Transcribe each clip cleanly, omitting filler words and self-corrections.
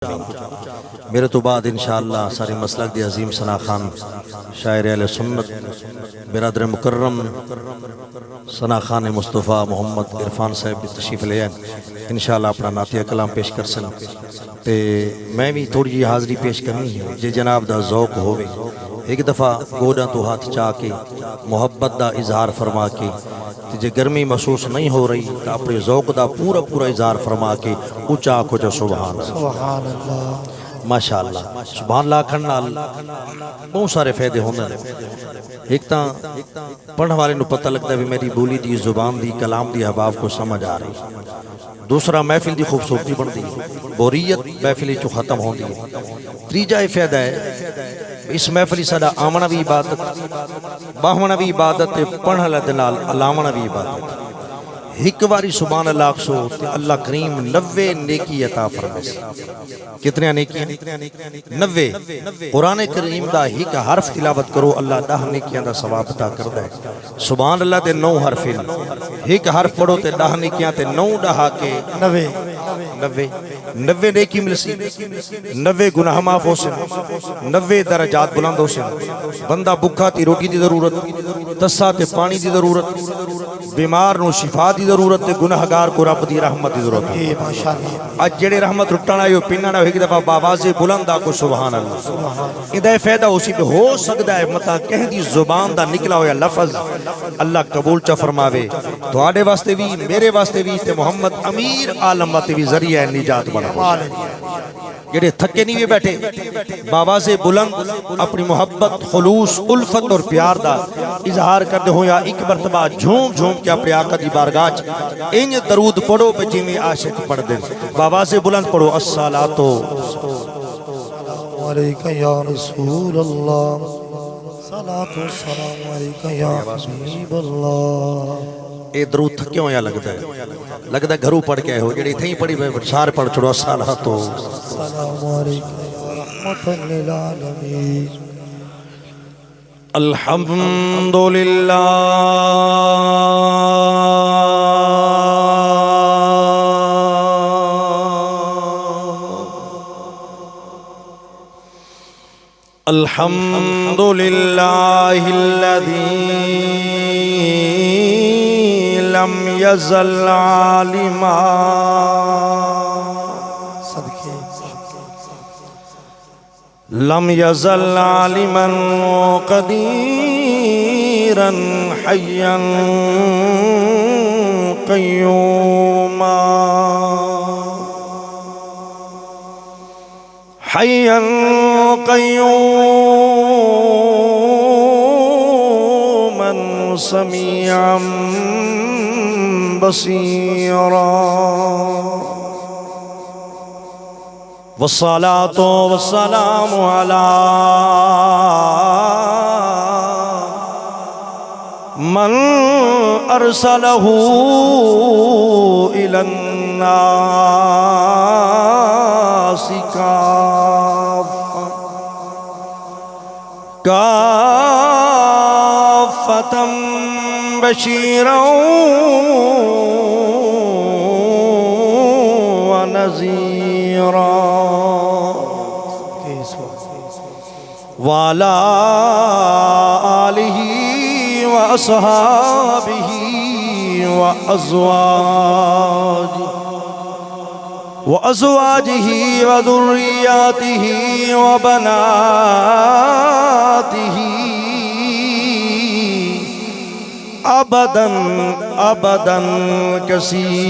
میرے تو بعد انشاءاللہ ساری مسلک دی عظیم ثنا خان شاعر اہل سنت برادر مکرم ثنا خان مصطفیٰ محمد عرفان صاحب تشریف لے آئیں انشاءاللہ اپنا نعتیہ کلام پیش کر سن تے میں بھی تھوڑی جی حاضری پیش کرنی ہے جے جناب دا ذوق ہوئے ایک دفعہ گوڑا تو ہاتھ چاہ کے محبت دا اظہار فرما کے جے گرمی محسوس نہیں ہو رہی تو اپنے ذوق دا پورا پورا اظہار فرما کے اونچا آنکھو جو سبحان اللہ ماشاءاللہ سبحان اللہ کھنال بہت سارے فائدے ہوندے ایک تا پڑھنے والے نو پتہ لگتا ہے بھی میری بولی دی زبان دی کلام دی احباب کو سمجھ آ رہی دوسرا محفل دی خوبصورتی بن دی بوریت محفلی چو ختم ہو دی تریجہ فائدہ ہے اس محفلی ساڈا آمنا بھی عبادت باہمنا بھی عبادت پڑھنے لدنال علامنا بھی عبادت ایک باری سبحان اللہ اکسو اللہ کریم 90 نیکی عطا فرمائے کتنے نیکی ہیں 90 قرآن کریم دا ایک حرف تلاوت کرو اللہ 10 نیکیاں دا ثواب عطا کردا ہے سبحان اللہ تے 9 حرف ایک حرف پڑھو تے 10 نیکیاں تے 9 ڈہا کے 90 نیکی ملسی 90 گناہ معاف ہو سن 90 درجات بلند ہو سن بندہ بکھا تی روٹی دی ضرورت تسا تے پانی دی ضرورت بیمار نو شفا دی ضرورت تے گناہگار کو رب دی رحمت دی ضرورت ہے اج جڑے رحمت رٹنا ہے پیننا ہے ایک دفعہ باواز بلند آکو سبحان اللہ ادھے فائدہ اسی پہ ہو سکتا ہے متا کہیں دی زبان دا نکلا ہویا لفظ اللہ قبول چا فرماوے تو آڑے واسطے بھی میرے واسطے بھی تے محمد امیر عالم واسطے بھی ذریعہ نجات بنا جڑے تھکے نہیں بیٹھے باواز بلند اپنی محبت خلوص الفت اور پیار دا اظہار کرتے ہو یا ایک مرتبہ جھوم جھوم کے اپنے آقا دی بارگاہ انج درود پڑھو پہ جی میں عاشق پڑھ دیں باواز بلند پڑھو الصلاۃ علیکہ یا رسول اللہ صلاۃ والسلام علیکہ یا حبیب اللہ اے درود تھکے ہو یا لگتا ہے گھروں پڑھ کے ہو جڑی تھیں پڑھی سار پڑھ چھڑو الصلاۃ السلام علیکہ یا رحمت للعالمین الحمدللہ الحمدللہ الذی لم یزل عالما لم يزل عالما قديرا حيا قيوما حيا قيوما سميعا بصيرا والصلاة والسلام على من أرسله إلى الناس كافة بشيرا ونذيرا وعلى آلہ وأصحابہ وأزواجہ وذریاتہ وبناتہ ابدا ابدا کثیرا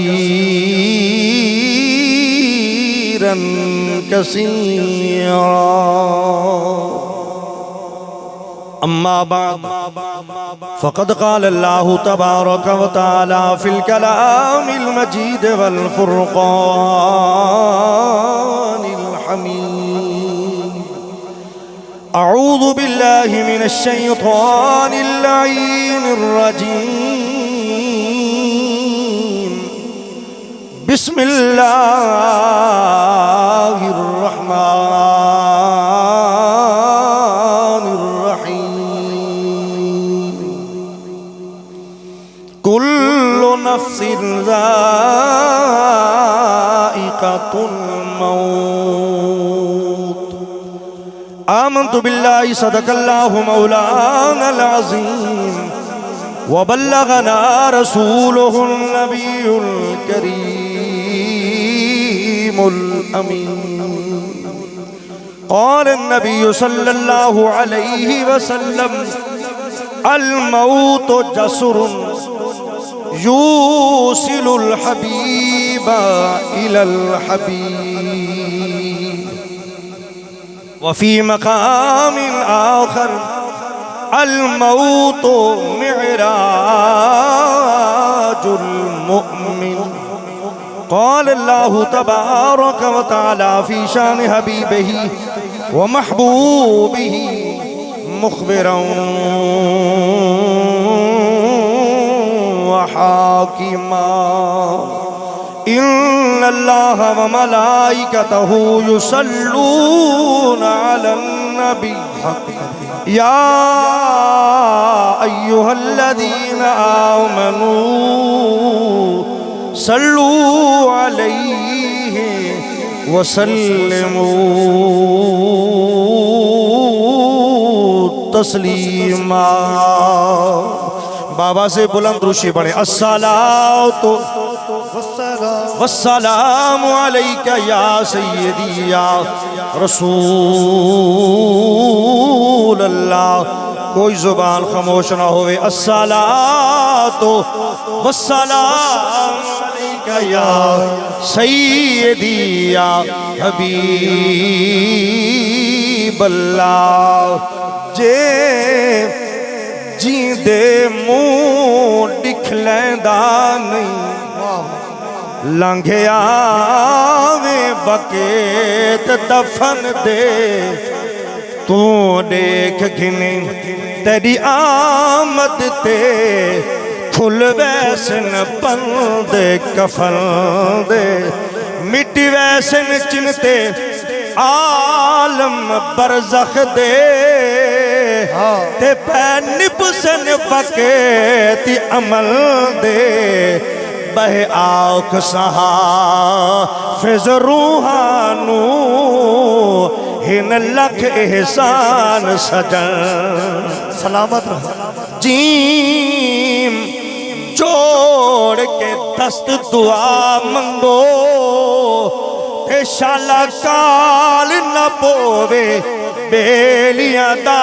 کثیرا اما بعد فقد قال الله تبارك وتعالى في الكلام المجيد والفرقان الحميد اعوذ بالله من الشيطان اللعين الرجيم بسم الله الرحمن الرحيم كل نفس ذائقة الموت آمنت باللہ صدق اللہ مولانا العظیم وبلغنا رسوله النبی الکریم الامین قال النبی صلی اللہ علیہ وسلم الموت جسر يوصل الحبيب إلى الحبيب وفي مقام آخر الموت معراج المؤمن قال الله تبارك وتعالى في شان حبيبه ومحبوبه مخبرا وحاكما إن الله وملائكته يصلون على النبي يا أيها الذين آمنوا صلوا عليه وسلموا تسلیما بابا سے بلند روشی بڑھے الصلاۃ والسلام علیک یا سیدی یا رسول اللہ کوئی زبان خاموش نہ ہوئے الصلاۃ والسلام علیک یا سیدی یا حبیب اللہ جے جین دے منہ ڈکھ لیندہ نہیں لنگھے آویں وقت دفن دے تو دیکھ گھنے تیری آمد تے کھل ویسن بند کفن دے مٹی ویسن چنتے عالم برزخ دے تے پہ نبسن وقت عمل دے بہ آنکھ صحافظ روحانو ہن لکھ احسان سجن سلامت رہو جیم جوڑ کے دست دعا منگو تے شالا کال نہ پوے بیلیاں دا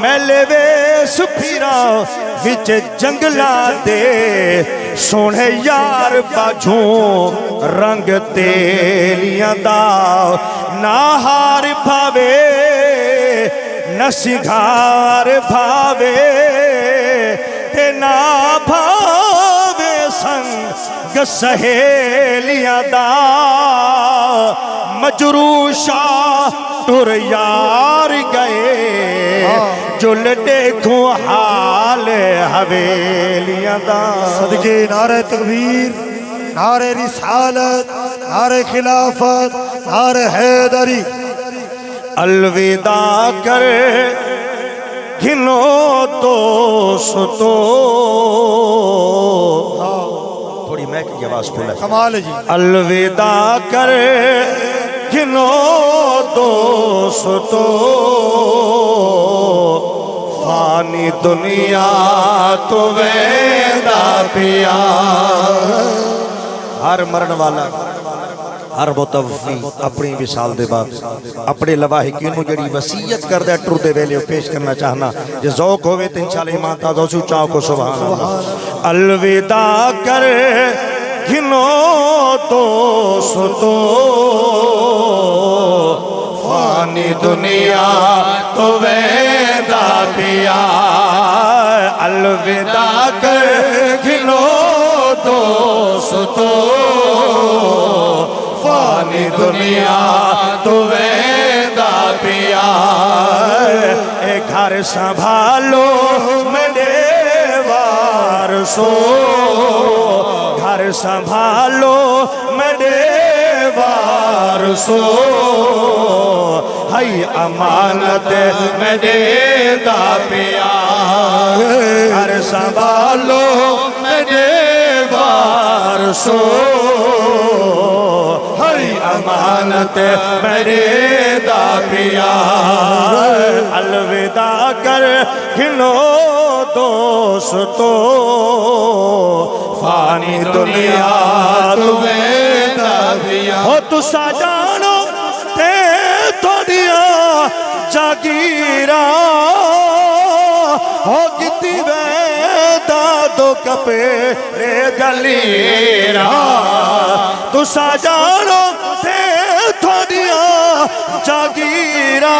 میلے ویس پھیرا وچ جنگلا دے سونے یار باجھوں رنگ تیلیاں دا نہ ہار بھاوے نہ سنگھار بھاوے تے نہ بھاوے سنگ سہیلیاں دا مجروشہ ٹر یار گئے جل دیکھو حال حویلیاں دا صدقے نعرہ تکبیر نعرہ رسالت نعرہ خلافت نعرہ حیدری الوداع کر گھنو دوستو تھوڑی میک کی آواز کھولا کمال جی الوداع کر گھنو دوستو فانی دنیا تو ویدہ پیا ہر مرن والا ہر متوفی اپنی مثال دے بعد اپنے لواحقین کو جڑی وسیعت کر دے ٹر دے ویلے پیش کرنا چاہنا جے ذوق ہوئے تو انشاءاللہ ایمان تازہ سو چاہو کو سبحان اللہ الوداع کر گھنو دوستو فانی دنیا تو ویدہ پیا الوداع کر گھنو دوستو فانی دنیا تو ویدہ پیا اے گھر سنبھالو میرے وارثو گھر سنبھالو میرے وارثو ہائی امانت میں دیتا پیا گھر سنبھالو میرے وارثو ہائی امانت میرے دا پیا الوداع کر گھنو دوستو فانی دنیا تمہیں دا پیا ہو تسا جانو تے تھوڑیا جاگیرہ ہو گتی ویدہ دو کپے لے جلیرہ تسا جانو تے تھوڑیا جاگیرہ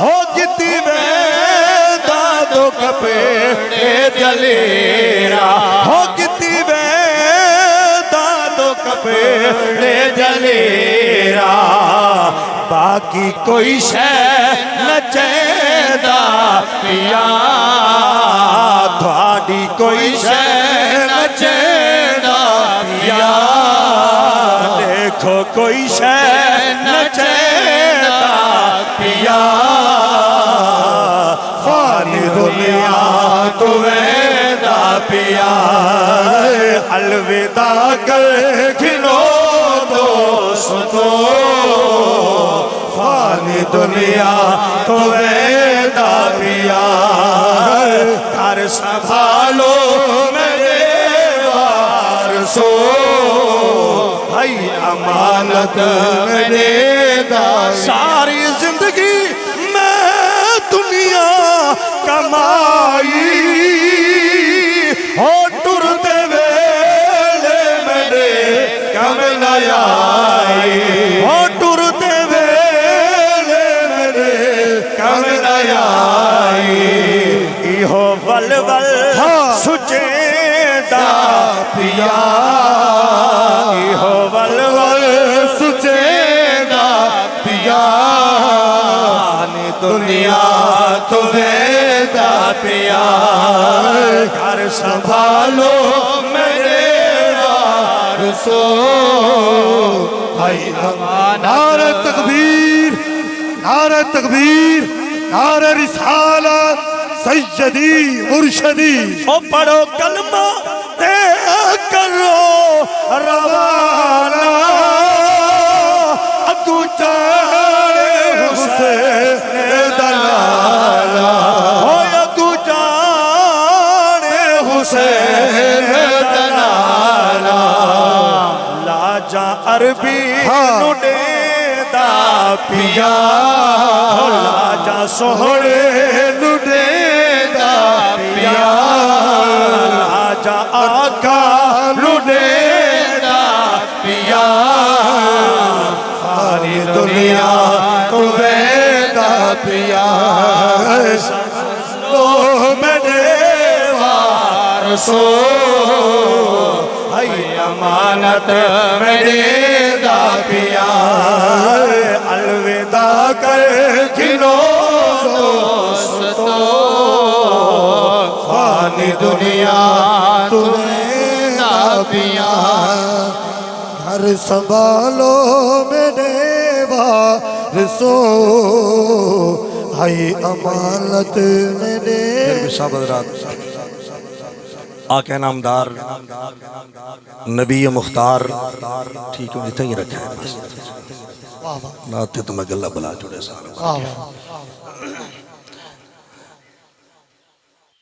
ہو گتی ویدہ دو کپے لے جلیرہ ہو گتی ویدہ دو کپے لے جلیرہ باقی کوئی شے نہ چیدہ پیا تھوڑی کوئی شے نہ چیدہ پیا دیکھو کوئی شے نہ چیدہ پیا فانی دنیا تو ویدہ پیا الوداع کر گھنو دوستو فانی دنیا تو ویدہ پیا گھر سنبھالو میرے وارثو بھائی امانت میرے دا ساری زندگی میں دنیا کمائی ہو ٹرتے ویلے میرے کم نہ آئی ہو ٹرتے ول ول سچے دا پیا ہو ول ول سچے دا پیا دنیا تمہیں دا پیا گھر سنبھالو میرے وارثو بھائی امانت نعرہ تکبیر نعرہ تکبیر نعرہ رسالت سیدی مرشدی او پڑھو کلمہ تے کرو روانہ اگو جانے حسین دلالا او اگو جانے حسین دلالا لاجا عربی نڈے دا پیا لاجا سوڑے نڈے پیا آجا آقا لڈے دا پیا ساری دنیا تمہیں دا پیا سنو میرے وارثو بھائی امانت میرے دا پیا الوداع کر گھنو دوستو فانی دنیا تمہیں دا پیا گھر سنبھالو میرے وارثو ہے امانت میرے صاحب حضرات آقا نامدار نبی مختار ٹھیک ہے جتنے ہی رکھا ہے بس ناتے تو میں گلہ بلا جڑے سارے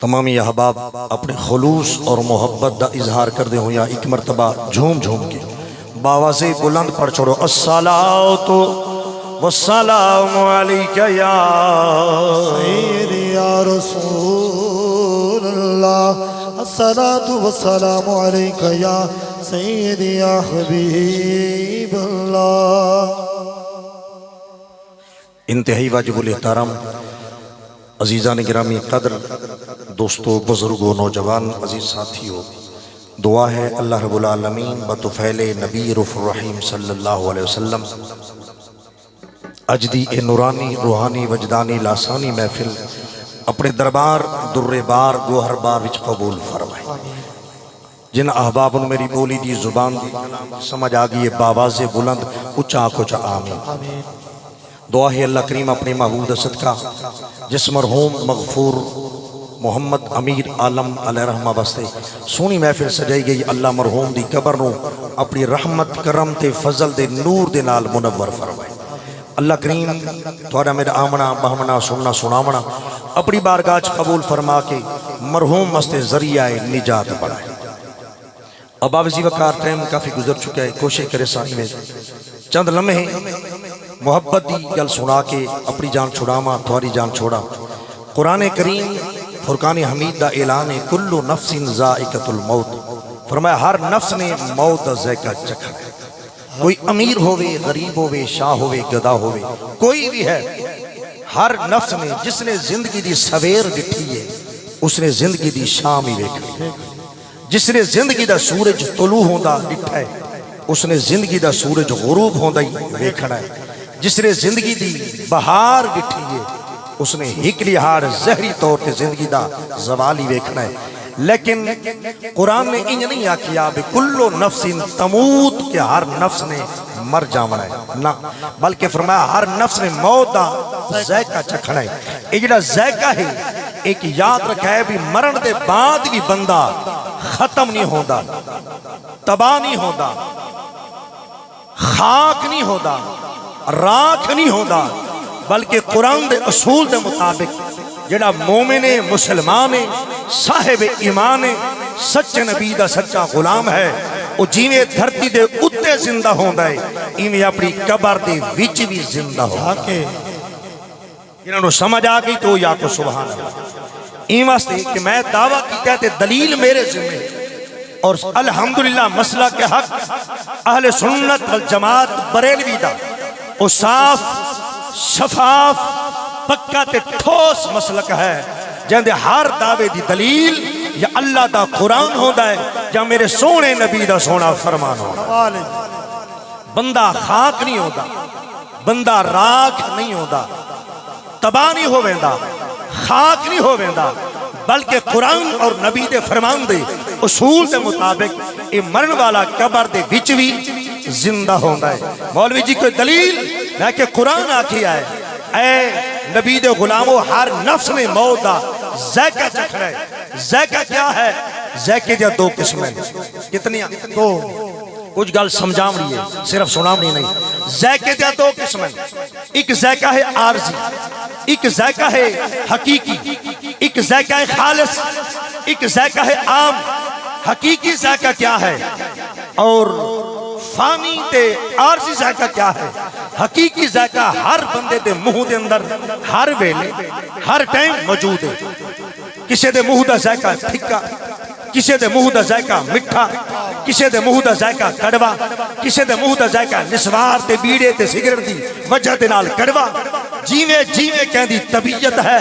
تمامی احباب اپنے خلوص اور محبت دا اظہار کر دے ہوں یا ایک مرتبہ جھوم جھوم کے باوازی بلند پڑھ چھوڑو الصلاة والسلام علیکہ یا سیدی یا رسول اللہ الصلاة والسلام علیکہ یا سیدی یا حبیب اللہ انتہائی واجب الاحترام عزیزان گرامی قدر دوستو بزرگو نوجوان عزیز ساتھیو دعا ہے اللہ رب العالمین بطفیل نبی رف الرحیم صلی اللہ علیہ وسلم اجدی نورانی روحانی وجدانی لاسانی محفل اپنے دربار در بار گوہر بار وچ قبول فرمائے جن احباب ان میری بولی دی زبان دی سمجھ آگئی باواز بلند اچھا کچھ آمین دعا ہے اللہ کریم اپنے محبوب صدقہ جس مرحوم مغفور محمد امیر عالم علیہ رحمہ واسطے سونی محفل سجائی گئی اللہ مرحوم دی قبر نو اپنی رحمت کرم تے فضل دے نور دے نال منور فرمائے اللہ کریم تھوڑا میرا آمنا بہمنا سننا سنامنا اپنی بارگاہ قبول فرما کے مرحوم واسطے ذریعہ نجات بڑھائے اب آوزی وقار ٹائم کافی گزر چکا ہے کوشش کرے سانی میں چند لمحے محبت دی گل سنا کے اپنی جان چھڑاما تھوڑی جان چھوڑا قرآن کریم فرقان حمید دا اعلان ہے کل نفس ذائقۃ الموت فرمایا ہر نفس نے موت دا ذائقہ چکھا ہے کوئی امیر ہوئے غریب ہوئے شاہ ہوئے گدا ہوئے کوئی بھی ہے ہر نفس نے جس نے زندگی دی سویر ڈٹھی ہے اس نے زندگی دی شام ہی ویکھنی جس نے زندگی دا سورج طلوع ہوندا ڈٹھا ہے اس نے زندگی دا سورج غروب ہوندا ہی ویکھنا ہے جس نے زندگی دی بہار ڈٹھی ہے اس نے ایک لحاظ زہری طور تے زندگی دا زوال ہی ویکھنا ہے لیکن قرآن نے انج نہیں آکھیا بے کلو نفس تموت کہ ہر نفس نے مر جاونا ہے نہ بلکہ فرمایا ہر نفس نے موت دا ذائقہ چکھنا ہے یہ جڑا ذائقہ ہے ایک یاد رکھا ہے بھی مرن دے بعد بھی بندہ ختم نہیں ہوندا تباہ نہیں ہوندا خاک نہیں ہوندا راکھ نہیں ہوندا بلکہ قرآن دے اصول دے مطابق جڑا مومن مسلمان صاحب ایمان سچے نبی دا سچا غلام ہے وہ جیویں دھرتی دے اتے زندہ ہوندا ہے ایویں اپنی قبر دے وچ بھی زندہ ہوندا ہے جنہاں نو سمجھ آ گئی تو یا کو سبحان اللہ این واسطے کہ میں دعویٰ کیتا ہے دلیل میرے ذمہ اور الحمدللہ مسئلہ کے حق اہل سنت والجماعت بریلوی دا وہ صاف شفاف پکا تے ٹھوس مسلک ہے جہاں دے ہر دعوے دی دلیل یا اللہ دا قرآن ہوتا ہے یا میرے سونے نبی دا سونا فرمان ہوتا بندہ خاک نہیں ہوتا بندہ راکھ نہیں ہوتا تباہ نہیں ہو ویندا خاک نہیں ہو ویندا بلکہ قرآن اور نبی دے فرمان دے اصول دے مطابق یہ مرن والا قبر دے وچ بھی زندہ ہوتا ہے مولوی جی کوئی دلیل نہ کہ قرآن آکھیا ہے اے نبی دے غلاموں ہر نفس نے موت دا ذائقہ چکھنا ہے ذائقہ کیا ہے ذائقے دیا دو قسمیں کتنی دو کچھ گل سمجھام رہی ہے صرف سنام نہیں ذائقے دیا دو قسمیں ایک ذائقہ ہے عارضی ایک ذائقہ ہے حقیقی ایک ذائقہ ہے خالص ایک ذائقہ ہے عام حقیقی ذائقہ کیا ہے اور فانی تے عارضی ذائقہ کیا ہے حقیقی ذائقہ ہر بندے دے منہ دے اندر ہر ویلے ہر ٹائم موجود ہے کسی دے منہ دا ذائقہ پھکا کسی دے منہ دا ذائقہ مٹھا کسی دے منہ دا ذائقہ کڑوا کسی دے منہ دا ذائقہ نسوار تے بیڑے تے سگرٹ دی وجہ دے نال کڑوا جیویں کہندی طبیعت ہے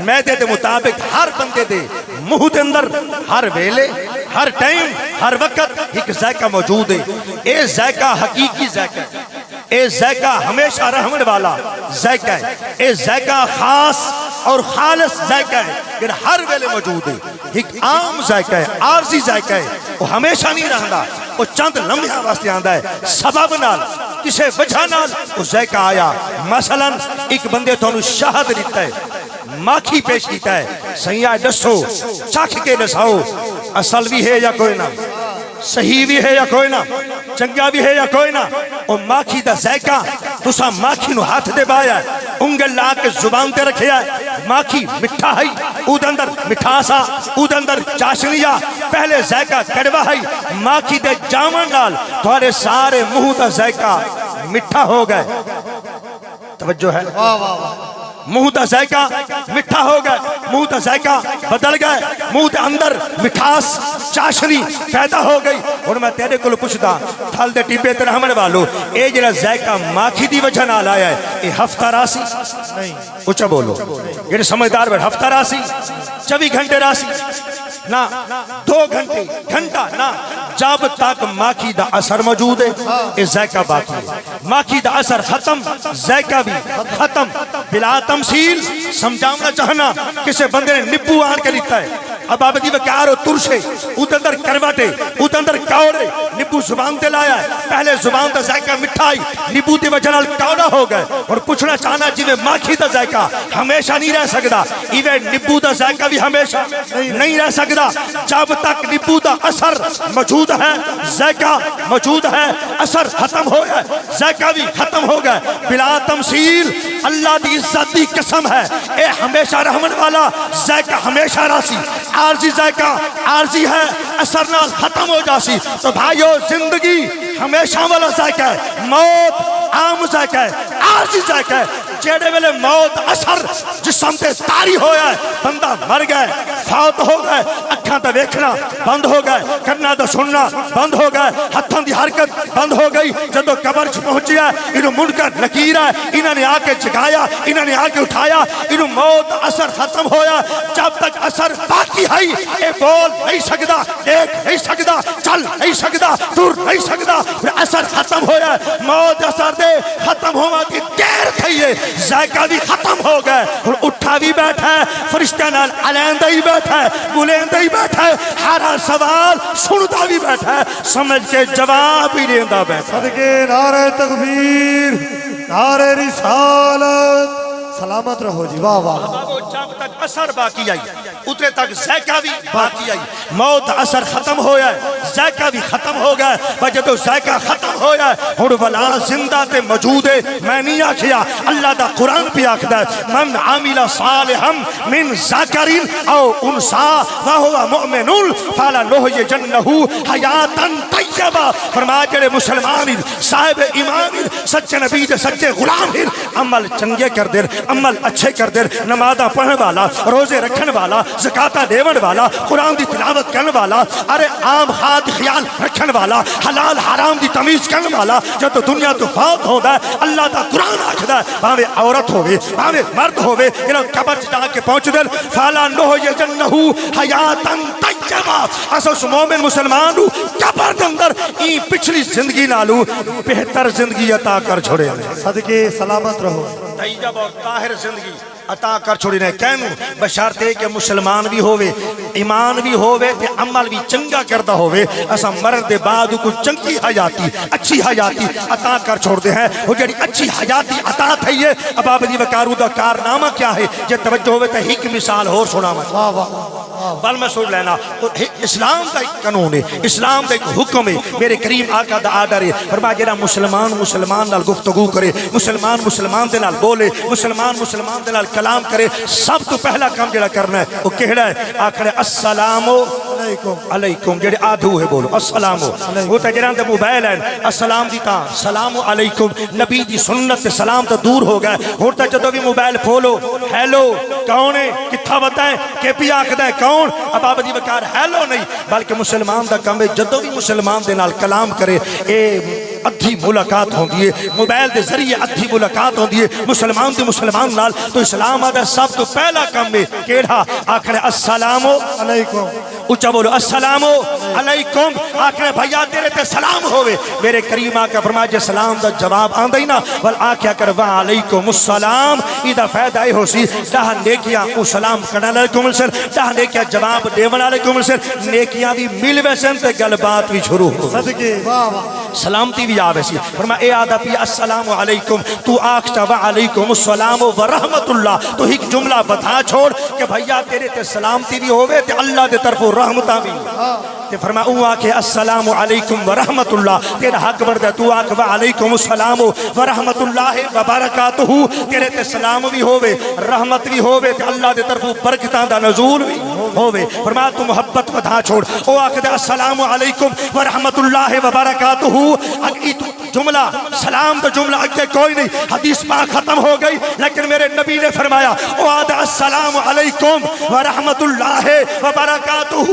میدے دے مطابق ہر بندے دے منہ دے اندر ہر ویلے ہر ٹائم ہر وقت ایک ذائقہ موجود ہے اے ذائقہ حقیقی ذائقہ ہے اے ذائقہ ہمیشہ رحمن والا ذائقہ ہے اے ذائقہ خاص اور خالص ذائقہ ہے پھر ہر ویلے موجود ہے ایک عام ذائقہ ہے عارضی ذائقہ ہے وہ ہمیشہ نہیں رہندا وہ چند لمحہ واسطے آندا ہے سبب نال کسے وجہ نال وہ ذائقہ آیا مثلا ایک بندے تھانوں شہد دیتا ہے ماکھی پیش کیتا ہے سیاں دسو چکھ کے دساؤ اصل بھی ہے یا کوئی نہ صحیح بھی ہے یا کوئی نہ چنگا بھی ہے یا کوئی نہ اور ماکھی دا ذائقہ تسا ماکھی نو ہاتھ دے بایا ہے انگل لا کے زبان تے رکھیا ہے ماکھی مٹھا ہے اود اندر مٹھاسا اود اندر چاشنیا پہلے ذائقہ کڑوا ہے ماکھی دے جامن نال تھوڑے سارے منہ دا ذائقہ مٹھا ہو گئے توجہ ہے منہ دا ذائقہ مٹھا ہو گئے منہ دا ذائقہ بدل گئے منہ دے اندر مٹھاس چاشنی پیدا ہو گئی اور میں تیرے کو پوچھتا تھل دے ٹیپے تے رحمن والو اے جڑا ذائقہ ماکھی دی وجہ نال آیا ہے اے ہفتہ راسی نہیں اونچا بولو یہ سمجھدار بیٹھ ہفتہ راسی 24 گھنٹے راسی نہ 2 گھنٹے گھنٹہ نہ جب تک ماکھی دا اثر موجود ہے اے ذائقہ باقی ہے ماکھی دا اثر ختم ذائقہ بھی ختم بلا تمثیل سمجھانا چاہنا کسے بندے نے نبو آن کے لیتا ہے ابا بدی وکار و ترشے اوتے اندر کروٹے اوتے اندر کوڑے نیبو زبان تے لایا ہے پہلے زبان دا ذائقہ مٹھائی نیبو دی وجہ نال کوڑا ہو گئے اور پوچھنا چاہنا جویں ماکھی دا ذائقہ ہمیشہ نہیں رہ سکدا ایویں نیبو دا ذائقہ بھی ہمیشہ نہیں رہ سکدا جب تک نیبو دا اثر موجود ہے ذائقہ موجود ہے اثر ختم ہو گیا ذائقہ بھی ختم ہو گیا بلا تمثیل اللہ دی عزت دی قسم ہے اے ہمیشہ رحمن والا ذائقہ ہمیشہ راسی عارضی ذائقہ عارضی ہے اثر نال ختم ہو جاسی تو بھائیو زندگی ہمیشہ والا ذائقہ ہے موت عام ذائقہ ہے عارضی ذائقہ ہے جیڑے ویلے موت اثر جسم تے تاری ہویا ہے بندہ مر گئے فوت ہو گئے اکھاں تے ویکھنا بند ہو گئے کرنا تے سننا بند ہو گئے ہتھاں دی حرکت بند ہو گئی جدوں قبر چ پہنچیا انہوں منکر نکیر ہے انہوں نے آ کے جگایا انہوں نے آ کے اٹھایا انہوں موت اثر ختم ہویا جب تک اثر باقی ہے اے بول نہیں سکدا دیکھ نہیں سکدا چل نہیں سکدا ٹر نہیں سکدا اثر ختم ہویا موت اثر دے ختم ہوا کی دیر تھی ہے ذائقہ بھی ختم ہو گئے اور اٹھا بھی بیٹھا ہے فرشتہ نال علیندہ ہی بیٹھا ہے بلیندہ ہی بیٹھا ہے ہر سوال سنتا بھی بیٹھا ہے سمجھ کے جواب ہی لیندہ بیٹھا ہے صدقے نعرہ تکبیر نعرہ رسالت سلامت رہو جی واہ واہ جب تک اثر باقی آئی اترے تک ذائقہ بھی باقی آئی موت اثر ختم ہویا ہے ذائقہ بھی ختم ہو گیا ہے جب ذائقہ ختم ہویا ہے ہن ولا زندہ تے موجود ہے میں نہیں آکھیا اللہ دا قرآن بھی آکھدا ہے من عامل صالحا من ذکر او انثى وهو مؤمن فلنحيينه حیاتا طیبہ فرمایا جڑے مسلمان صاحب ایمان سچے نبی دے سچے غلام عمل چنگے کر دے عمل اچھے کر دے نمازاں پڑھن والا روزے رکھن والا زکاتاں دیون والا قرآن دی تلاوت کرن والا ارے عام خاد خیال رکھن والا حلال حرام دی تمیز کرن والا جب تو دنیا تو فوت ہوندا ہے اللہ دا قرآن آکھدا ہے بھاوے عورت ہوے بھاوے مرد ہوے انہاں قبر چ جا کے پہنچ دے فالا نحیینہ حیاتا طیبہ اس مومن مسلمان نو قبر دے اندر ای پچھلی زندگی نالو بہتر زندگی عطا کر چھوڑے صدقے سلامت رہو طیب اور طاہر زندگی عطا کر چھوڑی نے کہنو بشارتے کہ مسلمان بھی ہوئے ایمان بھی ہوئے تے عمل بھی چنگا کردہ ہوئے اسا مرد دے بعد کو چنگی حیاتی اچھی حیاتی عطا کر چھوڑ دے ہیں وہ جڑی اچھی حیاتی عطا تھی ہے اب آبدی وکارو دا کارنامہ کیا ہے جے توجہ ہوئے تے ایک مثال ہو سنا بل میں سوچ لینا اسلام دا ایک قانون ہے اسلام دا ایک حکم ہے میرے کریم آقا دا آڈر ہے فرمایا جڑا مسلمان نال گفتگو کرے مسلمان دے نال بولے مسلمان دے نال کلام کرے سب تو پہلا کام جڑا کرنا ہے وہ کہڑا ہے آخر السلام علیکم جڑے آدھو ہے بولو السلام وہ تجران دے موبائل ہے السلام دیتا سلام علیکم نبی دی سنت سلام تو دور ہو گئے ہوتا جدو بھی موبائل پھولو ہیلو کون ہے کتھا بتائیں کہ پی آکھ دیں کون اب آبدی وکار ہیلو نہیں بلکہ مسلمان دا کم ہے جدو بھی مسلمان دے نال کلام کرے اے ادھی ملاقات ہوں دیئے موبائل دے ذریعے ادھی ملاقات ہوں دیئے مسلمان دے مسلمان نال تو اسلام آدھا سب تو پہلا کم ہے کیڑا آخر السلام علیکم اچھا بولو السلام علیکم آخر بھائیا تیرے تے سلام ہوئے میرے کریم آقا فرمایا جے سلام دا جواب آن دینا بل آکھیا کر وعلیکم السلام ایدہ فیدہ ہو سی ڈاہ نیکیاں او سلام کرنا علیکم السلام ڈاہ نیکیاں جواب دیون علیکم السلام نیکیاں بھی مل ویسن تے گل بات بھی شروع ہو صدقے سلامتی بھی آوے سی فرمایا اے آدھا پی السلام علیکم تو آکھتا وعلیکم السلام ورحمت اللہ تو ایک جملہ بتا چھوڑ کہ بھائیا تیرے تے سلامتی بھی ہوئے تے اللہ دے طرف رحمتہ بھی تے فرمایا او آکھے السلام علیکم ورحمت اللہ تیرا حق بردہ تو آکھ وعلیکم السلام ورحمت اللہ وبرکاتہ تیرے تے سلام بھی ہوئے رحمت بھی ہوئے تے اللہ دے طرف برکتاں دا نزول بھی ہوئے فرمایا تو محبت بتا چھوڑ او آکھے السلام علیکم ورحمت اللہ وبرکاتہ اگئی تو جملہ سلام تو جملہ اگے کوئی نہیں حدیث پاک ختم ہو گئی لیکن میرے نبی نے فرمایا او آدھا السلام علیکم ورحمت اللہ وبرکاتہ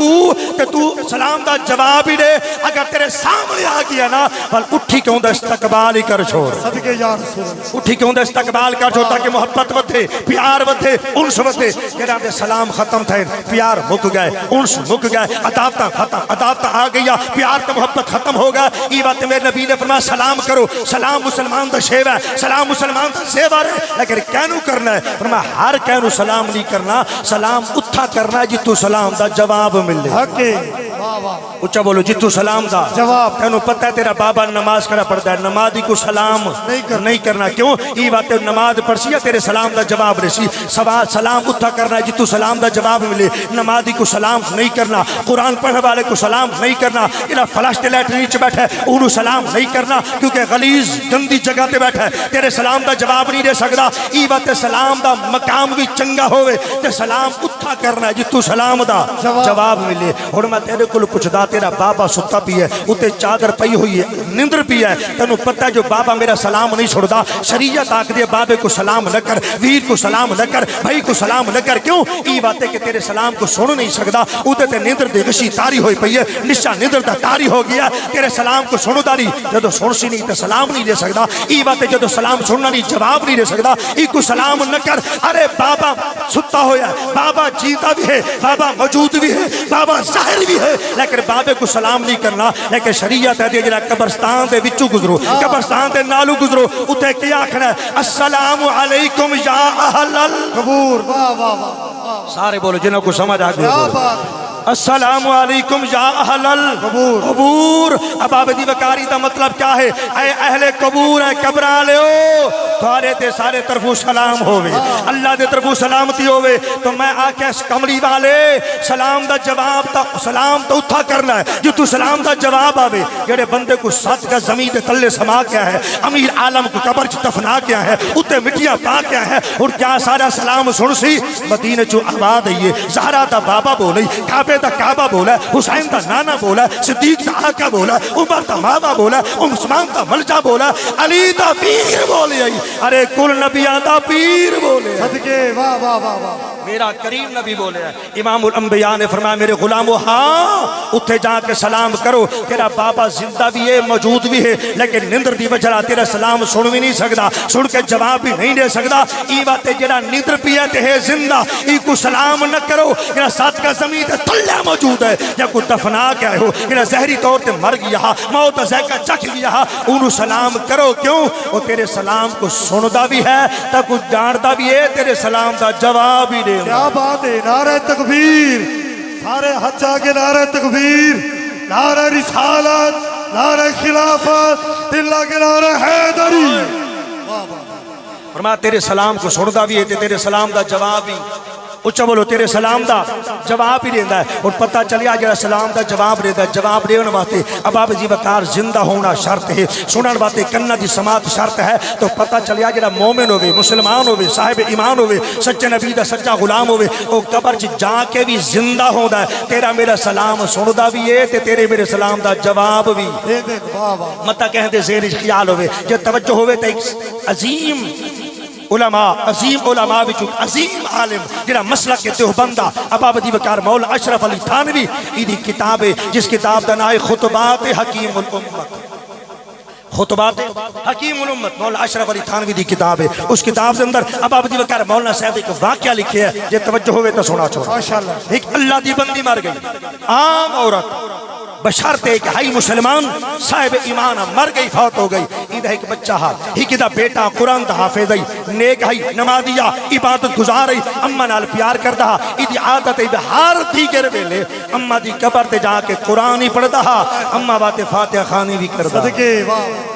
کہ تو سلام سلام دا جواب ہی دے اگر تیرے سامنے آ گیا نا بل اٹھی کیوں دا استقبال ہی کر چھوڑ صدقے یا رسول اللہ اٹھی کیوں دا استقبال کر چھوڑ تاکہ محبت ودھے پیار ودھے انس ودھے جنہاں دے سلام ختم تھے پیار مک گئے انس مک گئے عداوتاں ختم عداوتاں آ گیا پیار تے محبت ختم ہو گیا یہ بات میرے نبی نے فرمایا سلام کرو سلام مسلمان دا شیوا ہے سلام مسلمان دا سیوا ہے لیکن کینو کرنا ہے فرمایا ہر کینو سلام نہیں کرنا سلام اتھا کرنا ہے جتو سلام دا جواب ملے حق ہے واہ واہ اچھا بولو جتو سلام دا جواب تینوں پتہ ہے تیرا بابا نماز کرنا پڑتا ہے نمازی کو سلام نہیں کرنا کیوں یہ بات نماز پڑھسی ہے تیرے سلام دا جواب رسی سلام اتھا کرنا ہے جتو سلام دا جواب ملے نمازی کو سلام نہیں کرنا قرآن پڑھنے والے کو سلام نہیں کرنا یہ فلش لیٹرین چ بیٹھا ہے انہوں سلام نہیں کرنا کیونکہ غلیظ گندی جگہ تے بیٹھا ہے تیرے سلام دا جواب نہیں دے سکتا یہ بات سلام دا مقام بھی چنگا ہوئے تے سلام اتھا کرنا ہے جتو سلام دا جواب ملے اور میں تیرے کو کچھ دا تیرا بابا ستا پی ہے اتے چادر پئی ہوئی ہے نندر پی ہے تینوں پتہ ہے جو بابا میرا سلام نہیں چھوڑدا شریعت آکھ دے بابے کو سلام نہ کر ویر کو سلام نہ کر بھائی کو سلام نہ کر کیوں یہ بات ہے کہ تیرے سلام کو سن نہیں سکدا اتے تے نندر دے غشی تاری ہوئی پئی ہے نشا نندر دا تاری ہو گیا تیرے سلام کو سنو داری جدو سن سی نہیں تے سلام نہیں دے سکدا یہ بات ہے جدو سلام سننا نہیں جواب نہیں دے سکدا ای کو سلام نہ کر ارے بابا ستا ہویا بابا جیتا بھی ہے بابا موجود بھی ہے بابا ظاہر بھی ہے لیکن بابے کو سلام نہیں کرنا لیکن شریعت ہے جڑا قبرستان دے وچوں گزرو قبرستان دے نالو گزرو اوتے کیا آکھنا ہے السلام علیکم یا اہل قبور واہ واہ واہ سارے بولو جنہوں کو سمجھ آ گیا السلام علیکم یا اہل القبور اب آبدی وکاری دا مطلب کیا ہے اے اہل قبور اے قبر آلے ہو تھارے تے سارے طرفو سلام ہوئے اللہ دے طرفو سلامتی ہوئے تو میں آکے اس کملی والے سلام دا جواب تا سلام تا اتھا کرنا ہے جو تو سلام دا جواب آوے جڑے بندے کو سات کا زمین دے تلے سما کیا ہے امیر عالم کو قبر چ دفنا کیا ہے اتے مٹیاں پا کیا ہے اور کیا سارا سلام سن سی مدینے چو آباد ہے زہرا دا بابا بولے کعبے دا کعبہ بولا حسین دا نانا بولا صدیق دا آقا بولا عمر دا ماما بولا عثمان دا ملجا بولا علی دا پیر بولے ارے کل نبیان دا پیر بولے صدقے واہ واہ واہ واہ میرا کریم نبی بولے امام الانبیاء نے فرمایا میرے غلامو ہاں اتھے جا کے سلام کرو تیرا بابا زندہ بھی ہے موجود بھی ہے لیکن نندر دی وجہ تیرا سلام سن بھی نہیں سکتا سن کے جواب بھی نہیں دے سکتا ای بات جڑا نندر پی ہے تے ہے زندہ ای کو سلام نہ کرو جڑا سات کا زمین تے تلے موجود ہے یا کو دفنا کے ہو جڑا زہری طور تے مر گیا موت ذائقہ چکھ گیا انہوں سلام کرو کیوں وہ تیرے سلام کو سندا بھی ہے تا کو جاندا بھی ہے تیرے سلام دا جواب ہی دے کیا بات ہے نعرہ تکبیر سارے ہاتھ آگے نعرہ تکبیر نعرہ رسالت نعرہ خلافت اللہ کے نعرہ حیدری فرمایا تیرے سلام کو سندا بھی ہے تیرے سلام دا جواب بھی اچھا بولو تیرے سلام دا جواب ہی دیندہ ہے اور پتہ چلیا جڑا سلام دا جواب دیندہ ہے جواب دیون واسطے اب آپ جی وقار زندہ ہونا شرط ہے سنن واسطے کنہ دی سماعت شرط ہے تو پتہ چلیا جڑا مومن ہوئے مسلمان ہوئے صاحب ایمان ہوئے سچے نبی دا سچا غلام ہوئے وہ قبر جا کے بھی زندہ ہوندہ ہے تیرا میرا سلام سندا بھی ہے تیرے میرے سلام دا جواب بھی متا کہہ دے زیر خیال ہوئے جو توجہ ہوئے تے ایک عظیم علماء عظیم علماء وچوں عظیم عالم جڑا مسلک کے دیوبندہ ابابدی وقار مولا اشرف علی تھانوی ایدی کتاب ہے جس کتاب دا نام ہے خطبات حکیم الامت خطبات حکیم الامت مولا اشرف علی تھانوی دی کتاب ہے اس کتاب کے اندر ابابدی وقار مولانا صاحب ایک واقعہ لکھے ہے جے توجہ ہوئے تو سنا چھوڑا ایک اللہ دی بندی مر گئی عام عورت بشرط ایک ہائی مسلمان صاحب ایمان مر گئی فوت ہو گئی ایدہ ایک بچہ ہاتھ ایک دا بیٹا قرآن دا حافظ ہے نیک ہے نمازیہ عبادت گزار ہے اممہ نال پیار کردہ ایدی عادت ہے ہر دیگر ویلے اممہ دی قبر تے جا کے قرآن ہی پڑھدہ اممہ بات فاتحہ خانی بھی کردہ صدقے واہ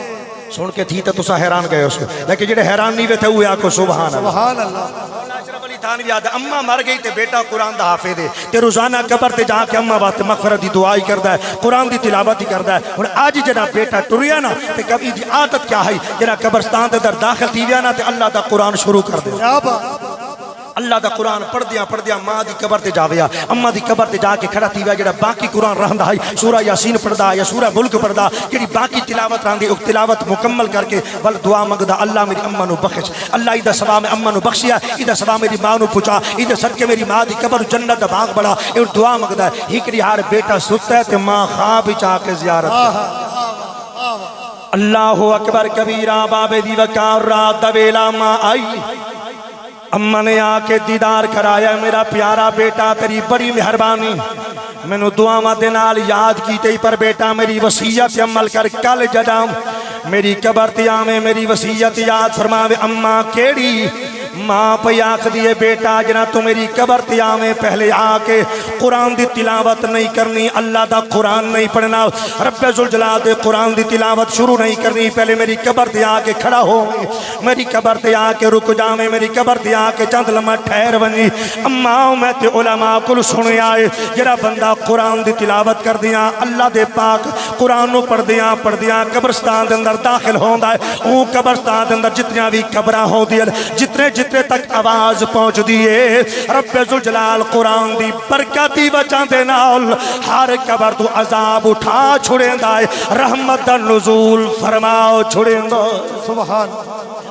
سن کے تھی تو سا حیران گئے اس کو لیکن جڑے حیران نہیں تھے ہوئے آکو سبحان اللہ سبحان اللہ اشرف علی تھانوی یاد ہے اممہ مر گئی تے بیٹا قرآن دا حافظ ہے تے روزانہ قبر تے جا کے اممہ بات مغفرت دی دعائی کردا ہے قرآن دی تلاوت ہی کردا ہے اور آج جڑا بیٹا ٹریا نا تے کبھی دی عادت کیا ہے جڑا قبرستان دے در داخل تھی ویا نا تے اللہ دا قرآن شروع کر دے اللہ دا قرآن پڑھ دیا ماں دی قبر تے جاویا اماں دی قبر تے جا کے کھڑا تھیویا جڑا باقی قرآن رہندا ہے سورہ یاسین پڑھدا یا سورہ ملک پڑھدا جڑی باقی تلاوت رہندی او تلاوت مکمل کر کے ول دعا منگدا اللہ میری اماں نو بخش اللہ ایدا ثواب اماں نو بخشیا ایدا ثواب میری ماں نو پہنچا ایدے صدقے میری ماں دی قبر جنت دا باغ بڑا اے دعا منگدا ہے ہکڑی ہار بیٹا ستا ہے تے ماں خواب وچ آ کے زیارت اللہ اکبر کبیرہ بابے دی وقار رات دا ویلا ماں آئی اماں نے آ کے دیدار کرایا میرا پیارا بیٹا تیری بڑی مہربانی مینوں دعاواں دے نال یاد کیتے پر بیٹا میری وصیت عمل کر کل جداں میری قبر تے آویں میری وصیت یاد فرماوے اماں کیڑی ماں پہ آکھ دیے بیٹا جنا تو میری قبر تے آویں پہلے آ کے قرآن دی تلاوت نہیں کرنی اللہ دا قرآن نہیں پڑھنا رب ذوالجلال دے قرآن دی تلاوت شروع نہیں کرنی پہلے میری قبر تے آ کے کھڑا ہو میری قبر تے آ کے رک جاویں میری قبر تے آ کے چند لمحہ ٹھہر ونی اماں میں تے علماء کل سنے آئے جڑا بندہ قرآن دی تلاوت کر دیاں اللہ دے پاک قرآن نو پڑھ دیاں قبرستان دے اندر داخل ہوندا ہے او قبرستان دے اندر جتنیاں بھی قبراں ہوندیاں جتنے تک آواز پہنچ دیئے رب ذوالجلال قرآن دی برکتی وجہ دے نال ہر قبر تو عذاب اٹھا چھڑیں دائے رحمت دا نزول فرماؤ چھڑیں دو سبحان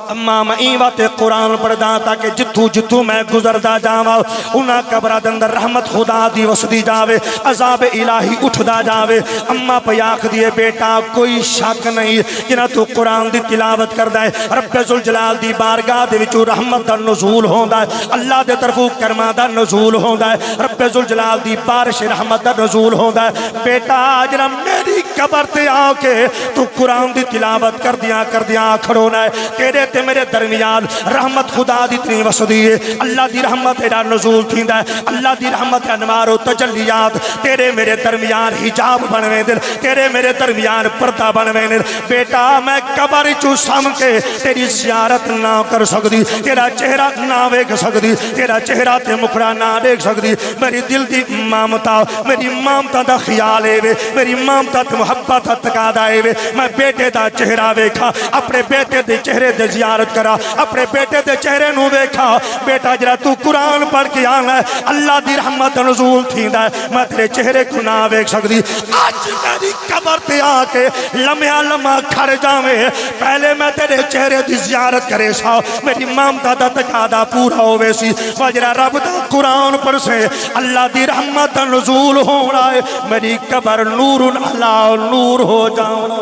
اماں میں ایوات قرآن پڑھدا تاکہ جتھو میں گزردا جاواں انہاں قبرہ دے اندر رحمت خدا دی وسدی جاوے عذاب الہی اٹھدا جاوے اماں پہ آکھ دیے بیٹا کوئی شک نہیں کہ نہ تو قرآن دی تلاوت کردا ہے رب ذوالجلال دی بارگاہ دے وچوں رحمت دا نزول ہوندا ہے اللہ دے طرفوں کرما دا نزول ہوندا ہے رب ذوالجلال دی بارش رحمت دا نزول ہوندا ہے بیٹا جڑا میری قبر تے آ کے تو قرآن دی تلاوت کردیاں کھڑونا ہے تیرے تے میرے درمیان رحمت خدا دی اتنی وسدی ہے اللہ دی رحمت ایڈا نزول تھیندا ہے اللہ دی رحمت انوار و تجلیات تیرے میرے درمیان حجاب بنویں دل تیرے میرے درمیان پردہ بنویں دل بیٹا میں قبر چوں سم کے تیری زیارت نہ کر سکدی تیرا چہرہ نہ ویکھ سکدی تیرا چہرہ تے مکھڑا نہ دیکھ سکدی میری دل دی مامتا دا خیال ہے میری مامتا تے محبت تقاضا ہے میں بیٹے دا چہرہ ویکھا اپنے بیٹے دے چہرے دے زیارت کرا اپنے بیٹے دے چہرے نو ویکھا بیٹا جڑا تو قرآن پڑھ کے آنا ہے اللہ دی رحمت نزول تھیندا ہے میں تیرے چہرے کو نہ ویکھ سکدی اج میری قبر تے آ کے لمحہ کھڑ جاویں پہلے میں تیرے چہرے دی زیارت کرے سا میری مامتا دا تقاضا پورا ہوے سی وجرا رب دا قرآن پڑھ سے اللہ دی رحمت نزول ہونا ہے میری قبر نور علی نور ہو جانا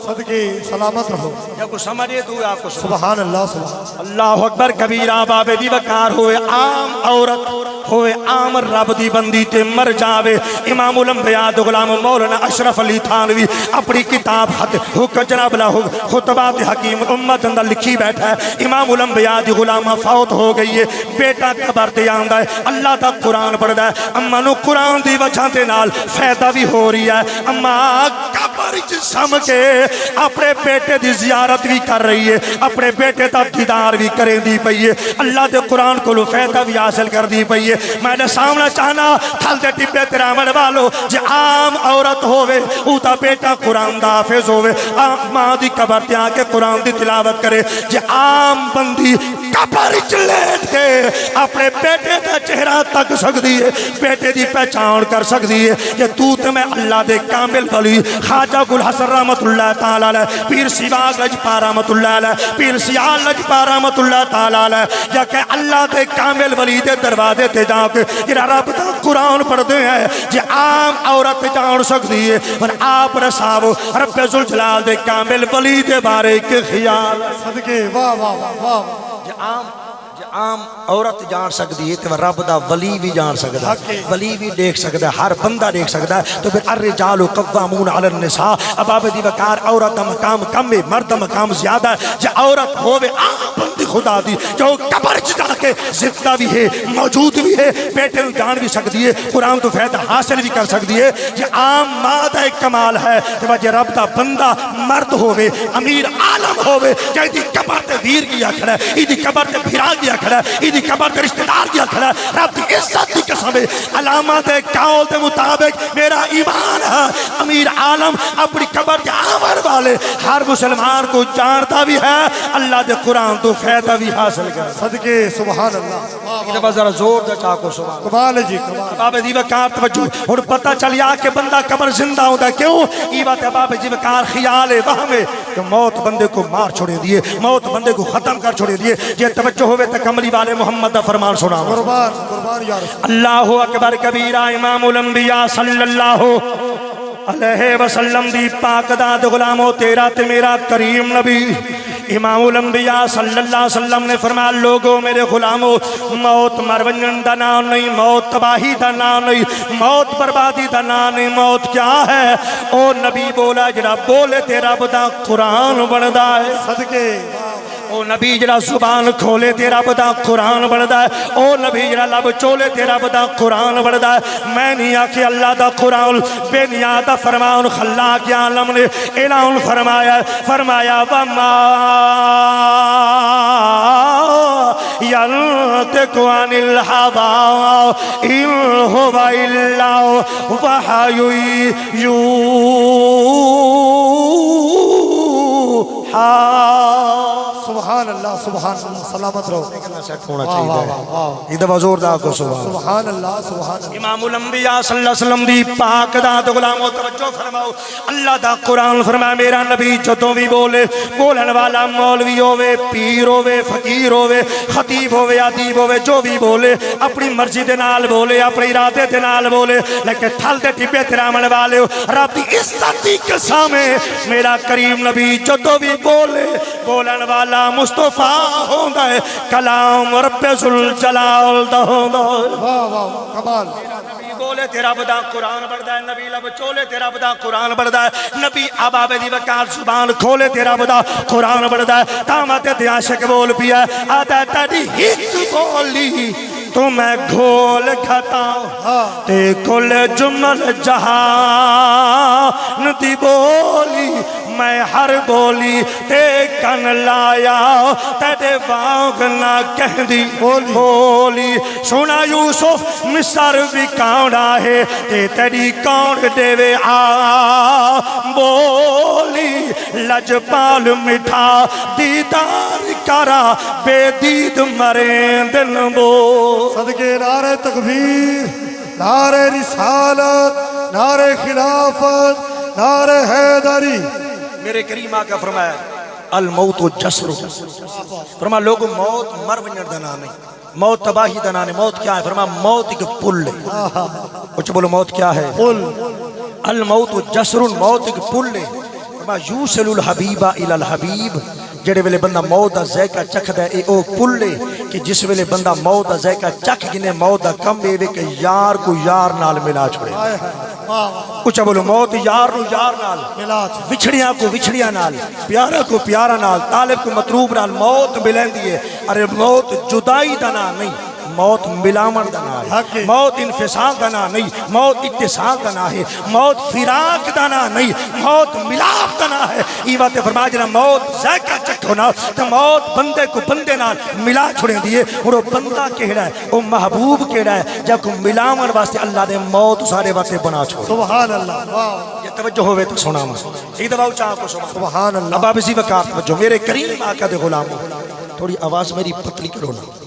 صدقے سلامت رہو یا کو سمجھے تو آپ کو سبحان اللہ سبحان اللہ اکبر کبیرہ بابے دی وقار ہوئے عام عورت ہوئے عام رب دی بندی تے مر جاوے امام الانبیاء غلام مولانا اشرف علی تھانوی اپنی کتاب جناب لا خطبات حکیم امت اندر لکھی بیٹھا ہے امام الانبیاء دی غلامہ فوت ہو گئی ہے بیٹا قبر تے آندا ہے اللہ دا قرآن پڑھدا ہے اما نو قرآن دی وجہ تے نال فائدہ بھی ہو رہی ہے اما قبر وچ سم کے اپنے بیٹے دی زیارت بھی کر رہی ہے اپنے بیٹے دا دیدار بھی کریں دی پئی ہے اللہ دے قرآن کو فائدہ بھی حاصل کر دی پئی ہے میں نے سامنا چاہنا تھل دے ٹبے تیرا من والو جے عام عورت ہووے او تا بیٹا قرآن دا حافظ ہووے ماں دی قبر تے آ کے قرآن دی تلاوت کرے جے عام بندی قبر وچ لیٹ کے اپنے بیٹے دا چہرہ تک سکدی ہے بیٹے دی پہچان کر سکدی ہے کہ تو تے میں اللہ دے کامل ولی خواجہ گل حسن رحمت اللہ تعالی علیہ پیر سیواگ لجپا رحمت اللہ علیہ پیر سیال لجپا رحمت اللہ تعالی علیہ یا کہ اللہ دے کامل ولی دے دروازے تے جا کے جڑا رب دا قرآن پڑھدے ہیں جے عام عورت جان سکدی ہے اور آپ رساو رب ذوالجلال دے کامل ولی دے بارے کے خیال صدقے واہ واہ واہ جے عام عورت جان سکتی ہے تو رب دا ولی بھی جان سکتا ہے ولی بھی دیکھ سکتا ہے ہر بندہ دیکھ سکتا ہے تو پھر الرجال قوامون علی النساء اباب دی وقار عورت دا مقام کم ہے مرد دا مقام زیادہ ہے جے عورت ہووے عام بندی خدا دی جو قبر چ جا کے زندہ بھی ہے موجود بھی ہے بیٹے نو جان بھی سکتی ہے قرآن تو فائدہ حاصل بھی کر سکتی ہے جے عام مادہ کمال ہے کہ جے رب دا بندہ مرد ہووے امیر عالم ہووے جے دی قبر تے ویر کیا کھڑا ہے دی قبر تے پھرا دیا کھڑا ہے ایدی قبر تے رشتہ دار دیا کھڑا ہے رب دی عزت دی قسم ہے علامات قول دے مطابق میرا ایمان ہے امیر عالم اپنی قبر کے آور والے ہر مسلمان کو جانتا بھی ہے اللہ دے قرآن تو فائدہ بھی حاصل کر صدقے سبحان اللہ یہ ذرا زور دے چاکو سبحان کمال ہے جی کمال بابے دی وقار توجہ اور پتہ چلیا کہ بندہ قبر زندہ ہوتا ہے کیوں یہ بات ہے بابے دی وقار خیال ہے وہم ہے کہ موت بندے کو مار چھوڑے دیے موت بندے کو ختم کر چھوڑے دیے یہ توجہ ہوئے تو کملی والے محمد دا فرمان سنا قربان قربان یا رسول اللہ اکبر کبیرہ امام الانبیاء صلی اللہ علیہ وسلم دی پاک داد غلاموں تیرا تے میرا کریم نبی امام الانبیاء صلی اللہ علیہ وسلم نے فرمایا لوگوں میرے غلاموں موت مرونن دا نام نہیں موت تباہی دا نام نہیں موت بربادی دا نام نہیں موت کیا ہے او نبی بولا جڑا بولے تیرا بدا قرآن بڑھدا ہے صدقے او نبی جڑا زبان کھولے تیرا بدا قرآن بڑھدا ہے او نبی جڑا لب چولے تیرا بدا قرآن بڑھدا ہے میں نہیں آکے اللہ دا قرآن بے نیادہ فرمان خلاق عالم نے اعلان فرمایا وما ينطق عن الهوى إن هو إلا وحي سبحان اللہ سبحان اللہ سلامت رہو سیٹ ہونا چاہیے یہ دفعہ زور دا کو سبحان اللہ سبحان اللہ امام الانبیاء صلی اللہ علیہ وسلم دی پاک داد غلاموں توجہ فرماؤ اللہ دا قرآن فرمایا میرا نبی جدوں بھی بولے بولن والا مولوی ہوئے پیر ہوئے فقیر ہوئے خطیب ہوئے ادیب ہوئے جو بھی بولے اپنی مرضی دے نال بولے اپنے ارادے دے نال بولے لیکن تھل دے ٹبے ترامن والے رب دی عزت دی قسم ہے میرا کریم نبی جدوں بھی بولے بولن والا مصطفیٰ ہوندا ہے کلام رب ذوالجلال دا ہوندا ہے واہ واہ کمال نبی بولے تیرا بدا قرآن بڑھدا ہے نبی لب چولے تیرا بدا قرآن بڑھدا ہے نبی عبابے دی وقار زبان کھولے تیرا بدا قرآن بڑھدا ہے تامت تے عاشق بول پیا آدھا تیری ہک بولی تو میں گھول کھتا تے کل جمل جہان دی بولی میں ہر بولی تے کن لایا تیرے واگ نہ کہہ دی بولی سونا یوسف مصر بھی کاؤنڈا ہے تے تیری کون دے وے آ بولی لجپال مٹھا دیدار کرا بے دید مرین دن بول صدقے نعرہ تکبیر نعرہ رسالت نعرہ خلافت نعرہ حیدری میرے کریم آقا فرمایا الموت جسر فرمایا لوگوں موت مر ونجر دنا نہیں موت تباہی دنا نہیں موت کیا ہے فرمایا موت ایک پل ہے کچھ بولو موت کیا ہے پل الموت جسر موت ایک پل ہے فرمایا یوسل الحبیبہ الى الحبیب جڑے ویلے بندہ موت دا ذائقہ چکھ دے اے او پلے کہ جس ویلے بندہ موت دا ذائقہ چکھ گنے موت دا کم بے وے کہ یار کو یار نال ملا چھوڑے کچھ بولو موت یار نو یار نال وچھڑیاں کو وچھڑیاں نال پیارا کو پیارا نال طالب کو مطلوب نال موت ملین دیئے ارے موت جدائی دنا نہیں موت ملامن دنا ہے موت انفصال دنا نہیں موت اتصال دنا ہے موت فراق دنا نہیں موت ملاپ دنا ہے یہ بات فرمایا جنا موت ذائقہ چکھ ہونا تو موت بندے کو بندے نال ملا چھوڑیں دیئے اور وہ بندہ کہڑا ہے وہ محبوب کہڑا ہے جب کو ملامن واسطے اللہ نے موت سارے واسطے بنا چھوڑ سبحان اللہ یہ توجہ ہوئے تو سنا ماں یہ دباؤ چاہاں کو سبحان اللہ اب آپ اسی وقت توجہ میرے کریم آقا دے غلاموں تھوڑی آواز میری پتلی کرو نا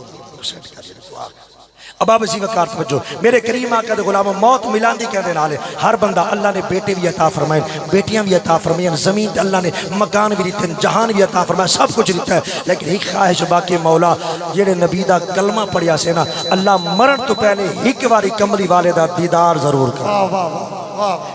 اب آپ اسی وقت توجہ میرے کریم آقا دے غلاموں موت ملان دی کہنے نالے ہر بندہ اللہ نے بیٹے بھی عطا فرمائیں بیٹیاں بھی عطا فرمائیں زمین تے اللہ نے مکان بھی دیتے ہیں جہان بھی عطا فرمائیں سب کچھ دیتا ہے لیکن ایک خواہش باقی مولا جیڑے نبی دا کلمہ پڑھیا سے نا اللہ مرن تو پہلے ایک واری کملی والے دا دیدار ضرور کر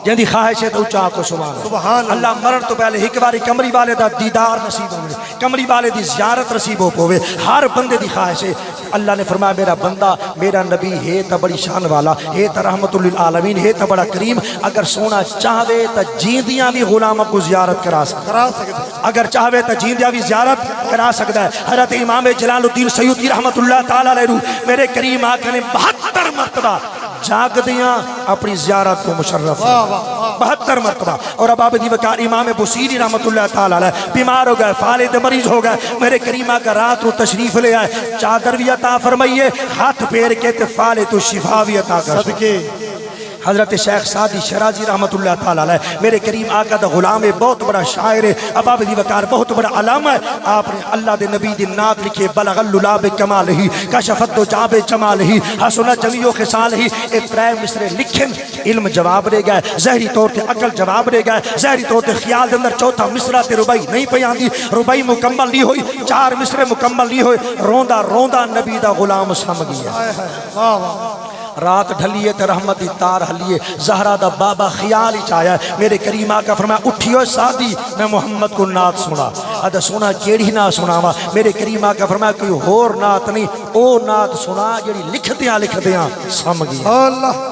جن دی خواہش ہے تو چاہ کو سبحان اللہ مرن تو پہلے ایک واری کملی والے دا دیدار نصیب ہوئے کملی والے دی زیارت نصیب ہو پوے ہر بندے دی خواہش ہے اللہ نے فرمایا میرا بندہ میرا نبی ہے تا بڑی شان والا ہے تا رحمت للعالمین ہے تا بڑا کریم اگر سونا چاہوے تا جیندیاں بھی غلاموں کو زیارت کرا سکتا اگر چاہوے تا جیندیاں بھی زیارت کرا سکتا ہے حضرت امام جلال الدین سیوطی رحمت اللہ تعالیٰ علیہ میرے کریم آقا نے 72 مرتبہ جاگ دیاں اپنی زیارت کو مشرف 72 مرتبہ. اور اب آپ دی وقار امام بصیری رحمت اللہ تعالی علیہ بیمار ہو گئے, فالد مریض ہو گئے. میرے کریم آقا رات رو تشریف لے آئے, چادر بھی عطا فرمائیے, ہاتھ پیر کے تے فالد شفا بھی عطا کر. صدقے حضرت شیخ سعدی شرازی رحمت اللہ تعالی علیہ میرے کریم آقا دا غلام ہے, بہت بڑا شاعر ہے, اباب دی وقار بہت بڑا علامہ ہے. آپ نے اللہ دے نبی دی نعت لکھے, بلغ الللاب کمالہی کشفت جاب جمالہی حسن جمیع خصالہی. اے ترے مصرے لکھن, علم جواب دے گئے, ظاہری طور تے عقل جواب دے گئے, ظاہری طور تے خیال دے اندر چوتھا مصرع تے ربائی نہیں پئی آندی, ربائی مکمل نہیں ہوئی, 4 مصرے مکمل نہیں ہوئے, روندا روندا نبی دا غلام سم گیا. واہ واہ رات ڈھلیے تے رحمت دی تار ہلیے, زہرا دا بابا خیال ہی چایا. میرے کریم آقا فرمایا اٹھیو سادی, میں محمد کو نعت سنا. ادا سنا کیڑی نعت سناوا. میرے کریم آقا فرمایا کوئی اور نعت نہیں, او نعت سنا جڑی لکھدیاں سم گئی. اللہ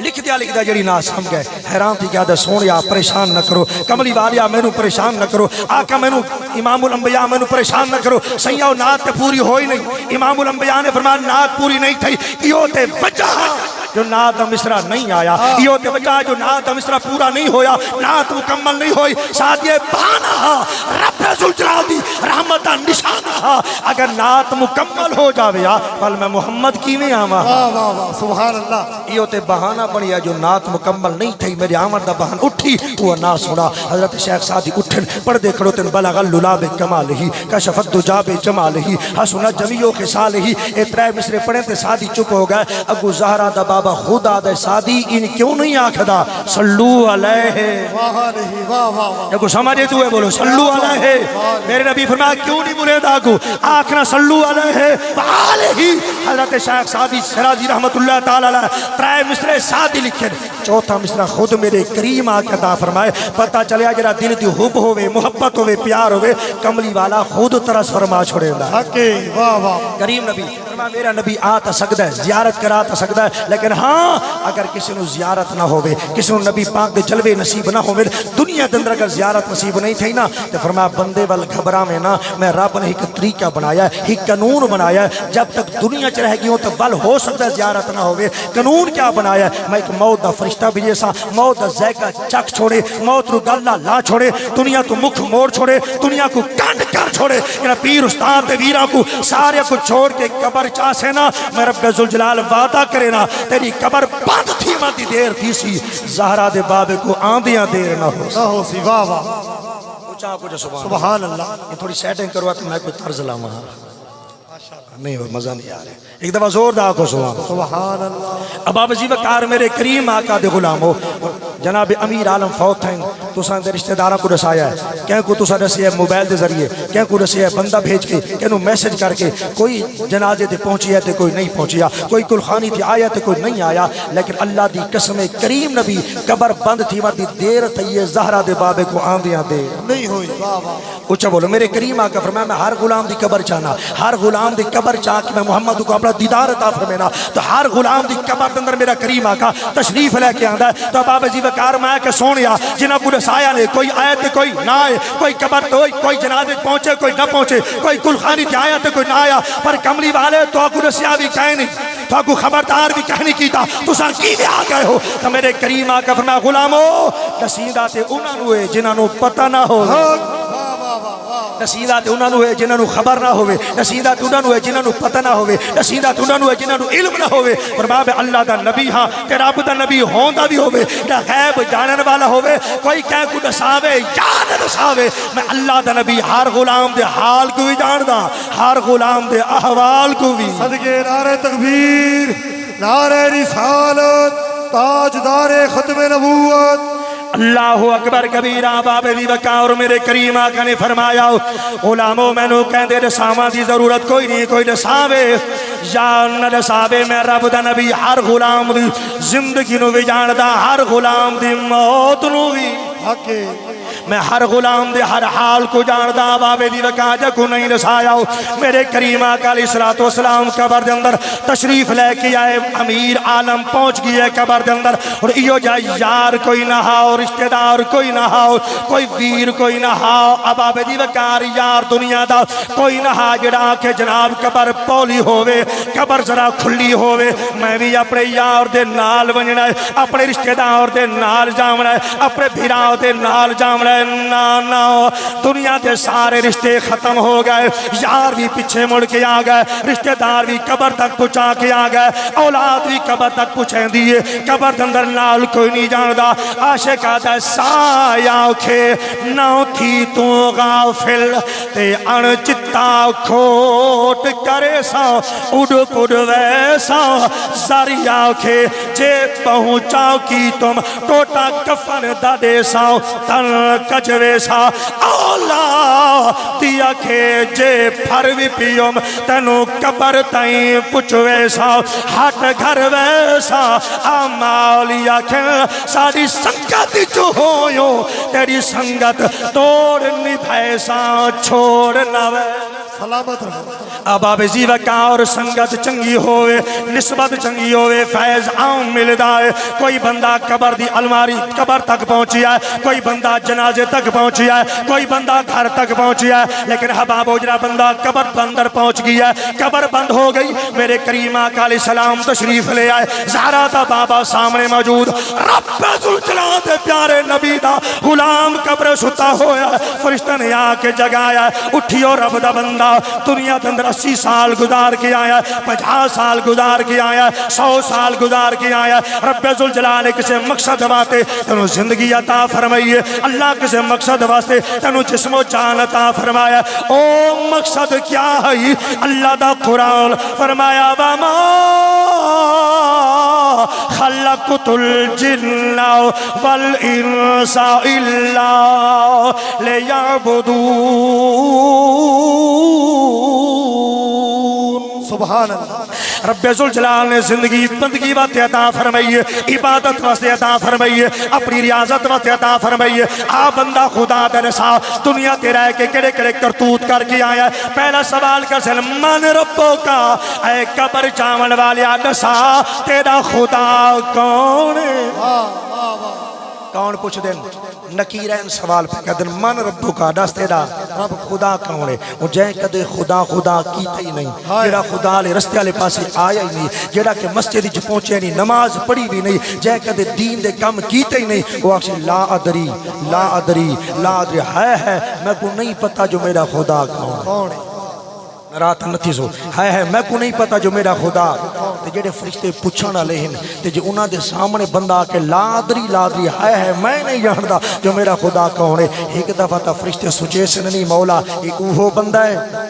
لکھ دیا جڑی نعت سم گئے. حیران تھی کہ سونیا پریشان نہ کرو, کملی والیا مینوں پریشان نہ کرو, آقا مینوں امام الانبیاء مینوں پریشان نہ کرو. سیاں نعت تے پوری ہوئی نہیں. امام الانبیاء نے فرمایا نعت پوری نہیں تھی, ایو تے وجہ جو نعت دا مصرع نہیں آیا, ایو تے وجہ جو نعت دا مصرع پورا نہیں ہویا, نعت مکمل نہیں ہوئی. ساتھ یہ بہانا رب ذوالجلال دی رحمت دا نشانہ, اگر نعت مکمل ہو جاویا پھل میں محمد کی میں آما. واہ واہ واہ سبحان اللہ. ایو تے بہانہ بڑھیا جو نعت مکمل نہیں تھی, میرے آمد دا بہان اٹھی وہ نعت سنا. حضرت شیخ سعدی اٹھن پڑھ دے کھڑو تن, بلغ الللاب کمالہی کشفت جاب جمالہی حسن جمیع خصالہی. اے ترے مصرے پڑھیں تے سعدی چپ ہو گئے. اگو زہرا دا بابا خود آدھے سعدی ان کیوں نہیں آکھدا صلو علیہ. واہ نہیں واہ واہ واہ اگو سمجھے تو ہے بولو صلو علیہ. میرے نبی فرمایا کیوں نہیں بولے داگو آکھنا صلو علیہ وآلہ. حضرت شیخ سعدی شرازی رحمت اللہ تعالی علیہ ترے مصرے سعدی لکھن, چوتھا مصرع خود میرے کریم آقا عطا فرمائے. پتہ چلیا جڑا دل دی حب ہوے, محبت ہوے, پیار ہوے, کملی والا خود ترس فرما چھوڑے دا. حقی واہ واہ کریم نبی فرمایا میرا نبی آ تا سکدا ہے, زیارت کرا تا سکدا ہے, لیکن ہاں اگر کسی نو زیارت نہ ہوے, کسی نو نبی پاک دے جلوے نصیب نہ ہوے, دنیا دے اندر اگر زیارت نصیب نہیں تھی نا, تے فرمایا بندے ول گھبرا میں نا, میں رب نے ایک طریقہ بنایا ہے, ایک قانون بنایا ہے, جب تک دنیا چ رہ گئی ہوں تو ول ہو سکتا ہے زیارت نہ ہوے. قانون کیا بنایا ہے, میں ایک موت دا فرشتہ بھیجے سا, موت دا ذائقہ چک چھوڑے, موت رو گلا لا چھوڑے, دنیا تو مکھ موڑ چھوڑے, دنیا کو کنڈ کر چھوڑے. میرا پیر استاد دے ویرا کو سارے کو چھوڑ کے قبر چا سے نا, میں رب ذوالجلال وعدہ کرے نا تیری قبر بند تھی مدی دیر تھی سی, زہرا دے بابے کو آندیاں دیر نہ ہو سی. واہ واہ اونچا کو جو سبحان اللہ. یہ تھوڑی سیٹنگ کروا تو میں کوئی طرز لاما نہیں ہو, مزہ نہیں آ رہا. ایک دفعہ زور دا کو سبحان اللہ. اب آپ جی وقار میرے کریم آقا دے غلام ہو, جناب امیر عالم فوت تھیں, تساں دے رشتہ داراں کو رسایا ہے, کہیں کو تساں رسیا ہے موبائل دے ذریعے, کہیں کو رسیا ہے بندہ بھیج کے, کہیں میسج کر کے. کوئی جنازے تے پہنچی ہے تے کوئی نہیں پہنچیا, کوئی کلخانی تے آیا تے کوئی نہیں آیا, لیکن اللہ دی قسم کریم نبی قبر بند تھی ودی دیر تھی, زہرا دے بابے کو آندیاں دیر نہیں ہوئی. واہ واہ اچھا بولو. میرے کریم آقا فرمایا میں ہر غلام دی قبر چاہنا, ہر غلام دی قبر چاہ کہ میں محمد کو اپنا دیدار عطا فرمینا, تو ہر غلام دی قبر دے اندر میرا کریم آقا تشریف لے کے آندا ہے. تو بابا جی وقار میں کہ سونیا جنہاں کو رسایا نے, کوئی آئے تے کوئی نہ آئے, کوئی قبر تو کوئی جنازے پہنچے کوئی نہ پہنچے, کوئی کلخانی تے آیا تے کوئی نہ آیا, پر کملی والے تو کو رسیا بھی کہیں نہیں, تو کو خبردار بھی کہنے کیتا, تساں کی آ گئے ہو. تو میرے کریم آقا فرمایا غلامو نصیحت تے انہاں نو ہے جنہاں نو پتہ نہ ہو, نصیحت انہاں نو ہے جنہاں نو خبر نہ ہوے, نصیحت انہاں نو ہے جنہاں نو پتہ نہ ہوے, نصیحت انہاں نو ہے جنہاں نو علم نہ ہوے. فرمایا اللہ دا نبی ہاں تے رب دا نبی ہوندا بھی ہوے, دا غیب جانن والا ہوے, کوئی کہہ کو دساوے یا نہ دساوے, میں اللہ دا نبی ہر غلام دے حال کو بھی جاندا, ہر غلام دے احوال کو بھی. صدقے نعرہ تکبیر, نعرہ رسالت, تاجدار ختم نبوت. اللہ اکبر کبیرہ. باب دی وقار اور میرے کریم آقا نے فرمایا غلاموں میں نو کہندے رساواں دی ضرورت کوئی نہیں, کوئی رساوے یا نہ رساوے, میں رب دا نبی ہر غلام دی زندگی نو بھی جاندا, ہر غلام دی موت نو بھی. میں ہر غلام دے ہر حال کو جاندا بابے دی وکا جا کو نہیں رسایا میرے کریم آقا علیہ الصلوۃ والسلام قبر دے اندر تشریف لے کے آئے امیر عالم پہنچ گئے قبر دے اندر اور ایو جا یار کوئی نہ ہاؤ رشتہ دار کوئی نہ ہاؤ کوئی ویر کوئی نہ ہاؤ ابابے دی وکار یار دنیا دا کوئی نہ ہا جڑا کہ جناب قبر پولی ہووے قبر ذرا کھلی ہووے میں بھی اپنے یار دے نال ونجنا ہے اپنے رشتہ دار دے نال جاونا ہے اپنے بھراؤ دے نال جاونا ہے نا دنیا دے سارے رشتے ختم ہو گئے یار بھی پیچھے مڑ کے آ گئے رشتہ دار بھی قبر تک پہنچا کے آ گئے اولاد بھی قبر تک پہنچیں دیے قبر اندر نال کوئی نہیں جاندا عاشق آدھا سایہ کھے نہ تھی تو غافل تے ان چتا کھوٹ کرے سا اڑ پڑ ویسا زریا کھے جے پہنچاؤ کی تم ٹوٹا کفن دا دے سا تن کج ویسا اولا دیا کھے جے پھر بھی پیوم تنو قبر تائیں پچھ ویسا ہٹ گھر ویسا آمالیا کھل ساری سنگت جو ہویو تیری سنگت توڑ نبھیسا چھوڑ نوے سلامت رہو اباب زیوکا اور سنگت چنگی ہوئے نسبت چنگی ہوئے فیض عام ملدا ہے کوئی بندہ قبر دی الماری قبر تک پہنچیا ہے کوئی بندہ جنازے تک پہنچیا ہے کوئی بندہ گھر تک پہنچیا ہے لیکن حباب اجرا بندہ قبر بندر پہنچ گیا ہے قبر بند ہو گئی میرے کریم آقا علیہ السلام تشریف لے آئے زہرا دا بابا سامنے موجود رب ذوالجلال دے پیارے نبی دا غلام قبر ستا ہویا ہے فرشتہ نے آ کے جگایا ہے اٹھیو رب دا بندہ دنیا کے اندر 80 سال گزار کے آیا ہے 50 سال گزار کے آیا ہے 100 سال گزار کے آیا ہے رب ذوالجلال کسے مقصد واسطے تنو زندگی عطا فرمائیے اللہ کسے مقصد واسطے تنو جسم و جان عطا فرمایا او مقصد کیا ہے اللہ دا قرآن فرمایا وما خلقت الجن والانس الا لیعبدون سبحان اللہ رب ذوالجلال نے زندگی بندگی واسطے عطا فرمائی ہے عبادت واسطے عطا فرمائی ہے اپنی ریاضت واسطے عطا فرمائی ہے آ بندہ خدا دے رسا دنیا تے رہ کے کڑے کڑے کرتوت کر کے آیا ہے پہلا سوال کر سن من ربو کا اے قبر چاون والیا دسا تیرا خدا کون ہے کون پوچھ دیں نکیرین سوال پہ کہتے ہیں من ربو کا دس تیرا رب خدا کون ہے وہ جائیں کدے خدا کیتا ہی نہیں جیڑا خدا لے رستے والے پاسے آیا ہی نہیں جیڑا کہ مسجد وچ پہنچے نہیں نماز پڑھی بھی نہیں جائیں کدے دین دے کم کیتے ہی نہیں وہ آکھے لا ادری ہے میں کو نہیں پتا جو میرا خدا کون ہے رات نتھی سو ہے میں کو نہیں پتا جو میرا خدا تے جڑے فرشتے پوچھن والے ہیں تے جو انہاں دے سامنے بندہ کہ لا ادری ہے میں نہیں جاندا جو میرا خدا کون ہے ایک دفعہ تا فرشتے سوچے سے نہیں مولا ایک وہ بندہ ہے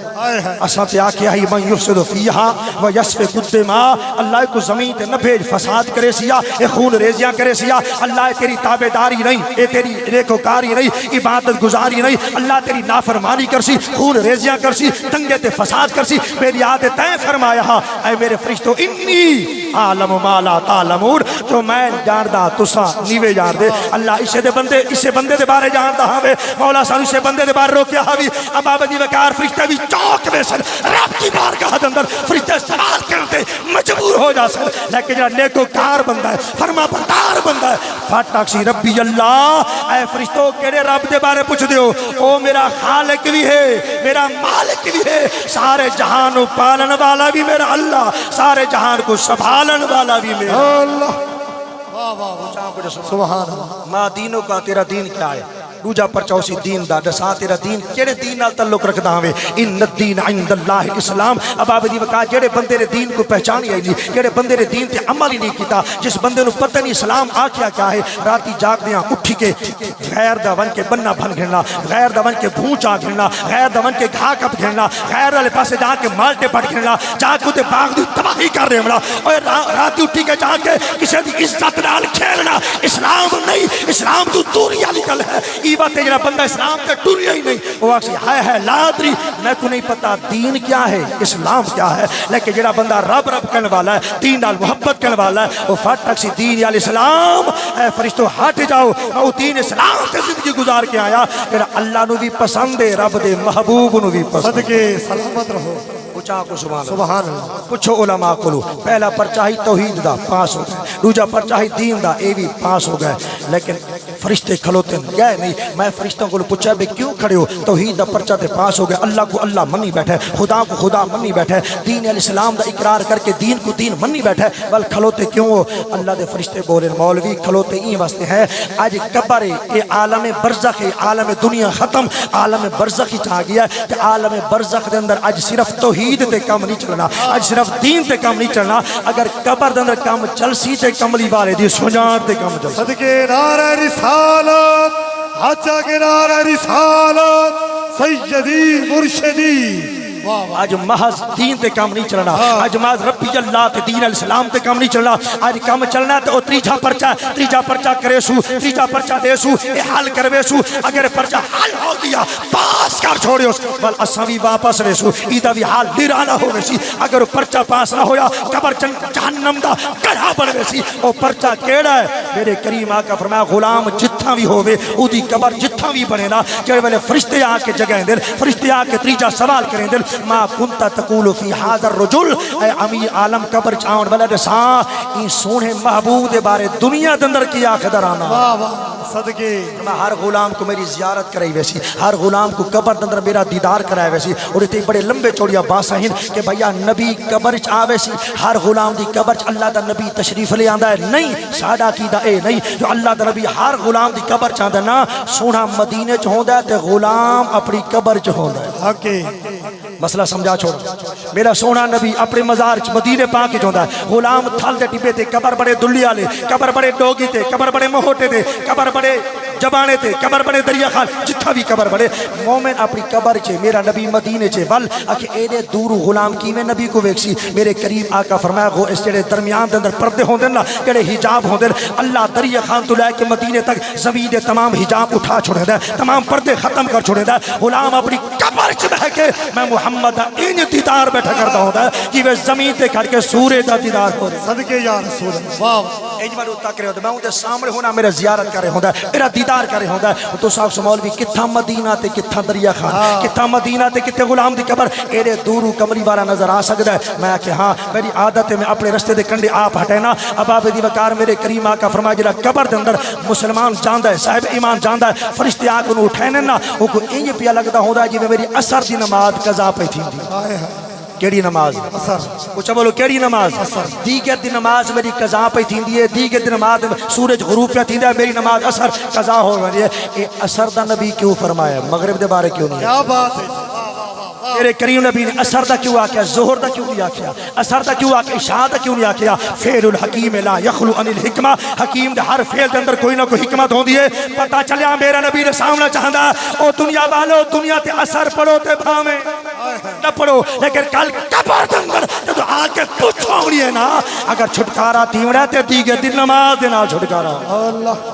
اساں تے آکھیا ہی من یفسد فیھا و یسفک الدماء اللہ کو زمین تے نہ بھیج فساد کرے سیا اے خون ریزیاں کرے سیا اللہ تیری تابعداری نہیں اے تیری نیکوکاری نہیں عبادت گزاری نہیں اللہ تیری نافرمانی کرسی خون ریزیاں کرسی دنگے تے فساد کرسی میری آدھے تین فرمایا اے میرے فرشتو انی عالم ما لا تعلمون جو میں جاندہ تسا نیوے جان دے اللہ اسے بندے دے بارے جانتا ہاں مولا سانو اسے بندے دے بارے روکیا ہاں اب آبادی وکار فرشتے بھی چوک میں سن رب کی بارگاہ دے اندر فرشتے سوال کرتے مجبور ہو جا سن لیکن جو نیکوکار بندہ ہے فرما بردار بندہ ہے فاتاکسی ربی اللہ اے فرشتوں کیڑے رب دے بارے پوچھ دیو او میرا خالق بھی ہے میرا مالک بھی ہے سارے جہان کو پالن والا بھی میرا اللہ سارے جہان کو سنبھالن والا بھی میرا اللہ سبحان اللہ ماں دینوں کا تیرا دین کیا ہے دوجا پرچا اسی دین دا دسا تیرا دین کیڑے دین نال تعلق رکھدا ہوے ان الدین عند اللہ الاسلام اب آبادی وکا جڑے بندے نے دین کو پہچانی ہے نہیں جڑے بندے نے دین تے عمل ہی نہیں کیتا جس بندے نو پتہ نہیں اسلام آکھیا کیا ہے راتی جاگدیاں اٹھ کے غیر دا ون کے بننا بن گھننا غیر دا ون کے بھونچا گھننا غیر دا ون کے گھا کپ گھننا غیر والے پاسے جا کے مالٹے پٹ گھننا جا کے تے باغ دی تباہی کر رہے ہمڑا اوے راتی اٹھ کے جا کے کسے دی عزت نال کھیلنا اسلام نہیں اسلام تو دوری والی گل ہے ای بات جڑا بندہ اسلام تے ٹریا ہی نہیں وہ آکسی ہے لادری میں کو نہیں پتا دین کیا ہے اسلام کیا ہے لیکن جڑا بندہ رب رب کرنے والا ہے دین نال محبت کرنے والا ہے وہ فٹ ٹکسی دین یا اسلام اے فرشتوں ہٹ جاؤ میں دین اسلام تے زندگی گزار کے آیا جڑا اللہ نو بھی پسند ہے رب دے محبوب نو بھی پسند صدقے سلامت رہو اچھا کو سبحان اللہ پوچھو علماء کو پہلا پرچہ ہی توحید دا پاس ہو گئے دوسرا پرچہ ہی دین دا اے بھی پاس ہو گئے لیکن فرشتے کھلوتے گئے نہیں میں فرشتوں کو پوچھا بے کیوں کھڑے ہو توحید دا پرچہ تے پاس ہو گئے اللہ کو اللہ منی بیٹھے خدا کو خدا منی بیٹھے دین علیہ السلام دا اقرار کر کے دین کو دین منی بیٹھے بل کھلوتے کیوں ہو اللہ دے فرشتے بولے مولوی کھلوتے این واسطے ہے آج قبر ہے یہ عالم برزخ ہے عالم دنیا ختم عالم برزخ ہی چاہ گیا ہے کہ عالم برزخ دے اندر آج صرف توحید تے کام نہیں چلنا آج صرف دین تے کام نہیں چلنا اگر قبر دے اندر کام چل سی تے کملی والے دی سجان تے کام چل صدقے نعرہ رسالت حجہ کے نعرہ رسالت سیدی مرشدی آج محض دین تے کام نہیں چلنا آج محض ربی اللہ تے دین الاسلام تے کام نہیں چلنا آج کام چلنا تے او تریجا پرچہ کرے سو تریجا پرچہ دے سو اے حل کروے سو اگر پرچہ حل ہو گیا پاس کر چھوڑے اس بل اساں بھی واپس وے سو ایدہ بھی حال نرانا ہو ویسی اگر پرچہ پاس نہ ہویا قبر جہنم دا گڑھا بن ویسی او پرچہ کیڑا ہے میرے کریم آقا فرمایا غلام جتھاں بھی ہووے او دی قبر جتھاں بھی بنے نا جڑے ویلے فرشتے آ کے جگہیں دل فرشتے آ کے تریجا سوال کریں دل ما کنتا تقول فی حاضر رجل اے امیر عالم قبر چاون والا دساں این سونے محبوب دے بارے دنیا دے اندر کیا خدرانا واہ واہ صدقے میں ہر غلام کو میری زیارت کرائی ویسی ہر غلام کو قبر دے اندر میرا دیدار کرائے ویسی اور تے بڑے لمبے چوڑیا باسا ہیں کہ بھیا نبی قبر چ آوے سی ہر غلام دی قبر چ اللہ دا نبی تشریف لے آندا ہے نہیں ساڈا کیدا اے نہیں جو اللہ دا نبی ہر غلام دی قبر چ آندا نا سونا مدینے چ ہوندا ہے تے غلام اپنی قبر چ ہوندا ہے حقے مسئلہ سمجھا چھوڑ میرا سونا نبی اپنے مزار چ مدینے پاک کے جوندا ہے غلام تھل دے ٹبے تے قبر بڑے دلی والے قبر بڑے ڈوگی تے قبر بڑے موٹے تے قبر بڑے جبانے تے قبر بڑے دریا خال جتھا بھی قبر بڑے مومن اپنی قبر چے میرا نبی مدینے چے ول اکھے ایڈے دور غلام کیویں نبی کو ویکسی میرے کریم آقا فرمایا گو اس جڑے درمیان دے اندر پردے ہوندے نا جڑے حجاب ہوندے اللہ دریا خان تو لے کے مدینے تک زمین دے تمام حجاب اٹھا چھوڑے دا تمام پردے ختم کر چھوڑے دا غلام اپنی قبر چ بیٹھ کے میں محمد دا این دیدار بیٹھا کردا ہوندا کہ وہ زمین تے کھڑ کے سورج دا دیدار ہو صدقے یا رسول اللہ واہ اجمل تک رہے ہوندا میں اون دے سامنے ہونا میرا زیارت کر رہے ہوندا میرا دیدار کر رہے ہوندا تو صاحب مولوی کتھا مدینہ تے کتھا دریا خان کتھا مدینہ تے کتھے غلام دی قبر ایڑے دورو کملی والا نظر آ سکدا ہے میں کہ ہاں میری عادت ہے میں اپنے رستے دے کنڈے آپ ہٹینا اباب دی وقار میرے کریم آقا فرمایا جڑا قبر دے اندر مسلمان جاندا ہے صاحب ایمان جاندا ہے فرشتے آ کے اٹھائنے نا او کو انج پیا لگدا ہوندا ہے جویں میری اثر دی نماز قضا پئی تھیندی ہائے کیڑی نماز اثر کچھ بولو کیڑی نماز دیگر دی نماز میری قضا پہ تھیندی ہے دیگر دی نماز سورج غروب پہ تھیندا ہے میری نماز اثر قضا ہو رہی ہے اے اثر دا نبی کیوں فرمایا مغرب دے بارے کیوں نہیں کیا بات ہے میرے کریم نبی نے اثر دا کیوں آکھیا ظہر دا کیوں نہیں آکھیا اثر دا کیوں آکھیا عشاء دا کیوں نہیں آکھیا فعل الحکیم لا یخلو عن الحکمہ حکیم دے ہر فعل دے اندر کوئی نہ کوئی حکمت ہوندی ہے پتہ چلیا میرا نبی نے سامنا چاہندا او دنیا والو دنیا تے اثر پڑھو تے بھاویں نہ پڑھو لیکن کل قبر دے اندر جدو آ کے پوچھونی ہے نا اگر چھٹکارا تیوڑا تے دیگر دی نماز دے نال چھٹکارا اللہ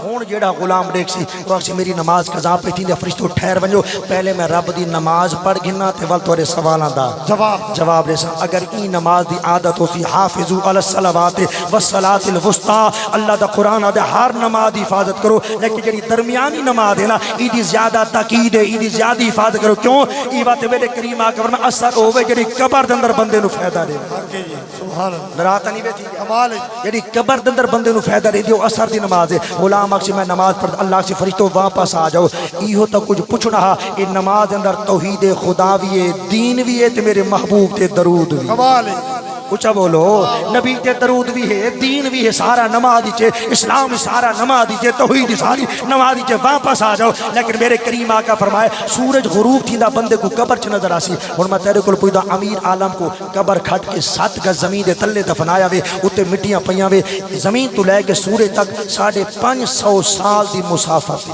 ہون جیڑا غلام دیکھ سی وہ سی میری نماز قضا پہ تھی دے فرشتوں ٹھہر ونجو پہلے میں رب دی نماز پڑھ گھنا تے ول تورے سوالاں دا جواب دے سا اگر ای نماز دی عادت ہو سی حافظو علی الصلوات والصلاۃ الوسطی اللہ دا قرآن دے ہر نماز دی حفاظت کرو لیکن جڑی درمیانی نماز ہے نا ای دی زیادہ تاکید ہے ای دی زیادہ حفاظت کرو کیوں ای بات میرے کریم آ کے فرمایا اثر ہوے جڑی قبر دے اندر بندے نو فائدہ دے سبحان اللہ رات نہیں بیٹھی کمال ہے جڑی قبر دے اندر بندے نو فائدہ دے دیو اثر دی نماز ہے غلام اکسی میں نماز پڑھ اللہ سے فرشتوں واپس آ جاؤ ایہو تو کچھ پوچھنا یہ نماز اندر توحید خدا بھی ہے دین بھی ہے تے میرے محبوب تے درود بھی کمال ہے اچھا بولو نبی تے درود بھی ہے دین بھی ہے سارا نماز چے اسلام سارا نماز چے توحید ساری نماز چے واپس آ جاؤ لیکن میرے کریم آقا فرمائے سورج غروب تھیندا بندے کو قبر چ نظر آسی ہن میں تیرے کول پوچھدا امیر عالم کو قبر کھٹ کے 7 گز زمین دے تلے دفنایا وے اوتے مٹیاں پیاں وے زمین تو لے کے سورج تک 550 سال دی مسافت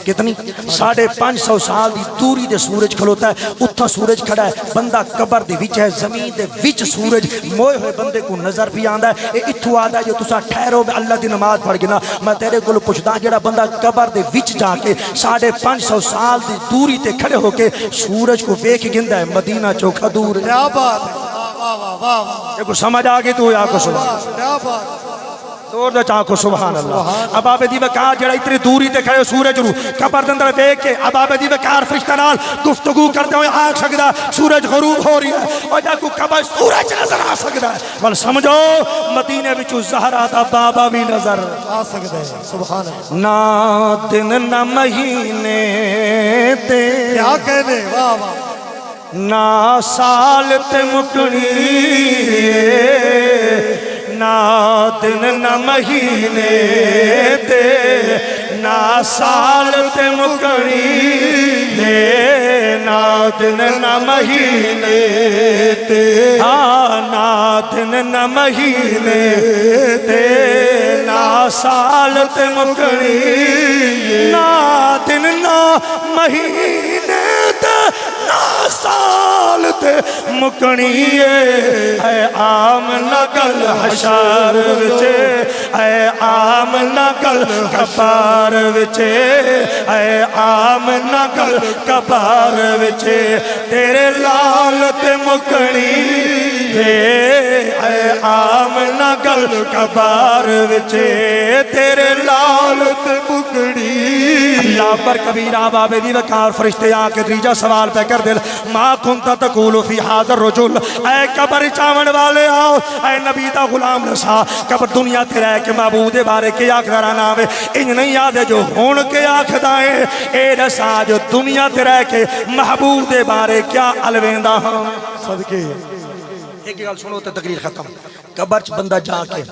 کتنی 550 سال دی دوری دے سورج کھلوتا ہے اتھا سورج کھڑا ہے بندہ قبر دے وچ ہے زمین دے وچ سورج موئے ہوئے بندے کو نظر بھی آندا ہے اے اتھو آندا ہے جو تسا ٹھہرو میں اللہ دی نماز پڑھ گنا میں تیرے کو پوچھدا جڑا بندہ قبر دے وچ جا کے 550 سال دی دوری تے کھڑے ہو کے سورج کو ویکھ گندا ہے مدینہ چوکھا دور ہے کیا بات ہے واہ واہ واہ واہ یہ کو سمجھ آگے تو یا کو سبحان کیا بات دور دے چاہ کو سبحان اللہ اب آپ دی وقار جڑا اتنی دوری تے کھڑے سورج رو قبر دے اندر دیکھ کے اب آپ دی وقار فرشتہ نال گفتگو کرتے ہوئے آ سکدا سورج غروب ہو رہی ہے اور جا کو قبر سورج نظر آ سکدا ہے بل سمجھو مدینے وچوں زہرا دا بابا بھی نظر آ سکتا ہے سبحان اللہ نہ دن نہ مہینے تے کیا کہنے واہ واہ نہ سال تے مکنی نہ دن نہ مہینے تے نہ سال تے مکنی نہ دن نہ مہینے تے نہ دن نہ مہینے تے نہ سال تے مکنی نہ دن نہ مہینے تے نہ سال تے مکنی اے عام نگل حشار وچے اے عام نگل کبار وچے اے عام نگل کبار وچے تیرے لال تے مکنی اے عام نگل کبار وچے تیرے لال تے مکنی اللہ پر کبیرہ بابے دی وقار فرشتے آ کے تیجا سوال پہ کر دل ما کنتا تقولو فی حاضر رجل اے قبر چاون والے آؤ اے نبی دا غلام رسا قبر دنیا تے رہ کے معبود بارے کے آنکھ درانا آوے ان نہیں یاد ہے جو ہون کے آنکھ دائیں اے رسا جو دنیا تے رہ کے محبود بارے کیا علویندہ ہاں صدقے ایک گل سنو تے تقریر ختم قبر چ بندہ جا کے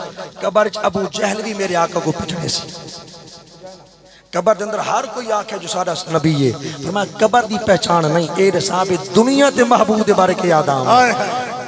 قبر چ ابو جہل بھی میرے آقا کو پٹھنے سی قبر دے اندر ہر کوئی آکھے جو سارا نبی ہے فرمایا قبر دی پہچان نہیں اے رساب دنیا تے محبوب دے بارے کے یاد آؤں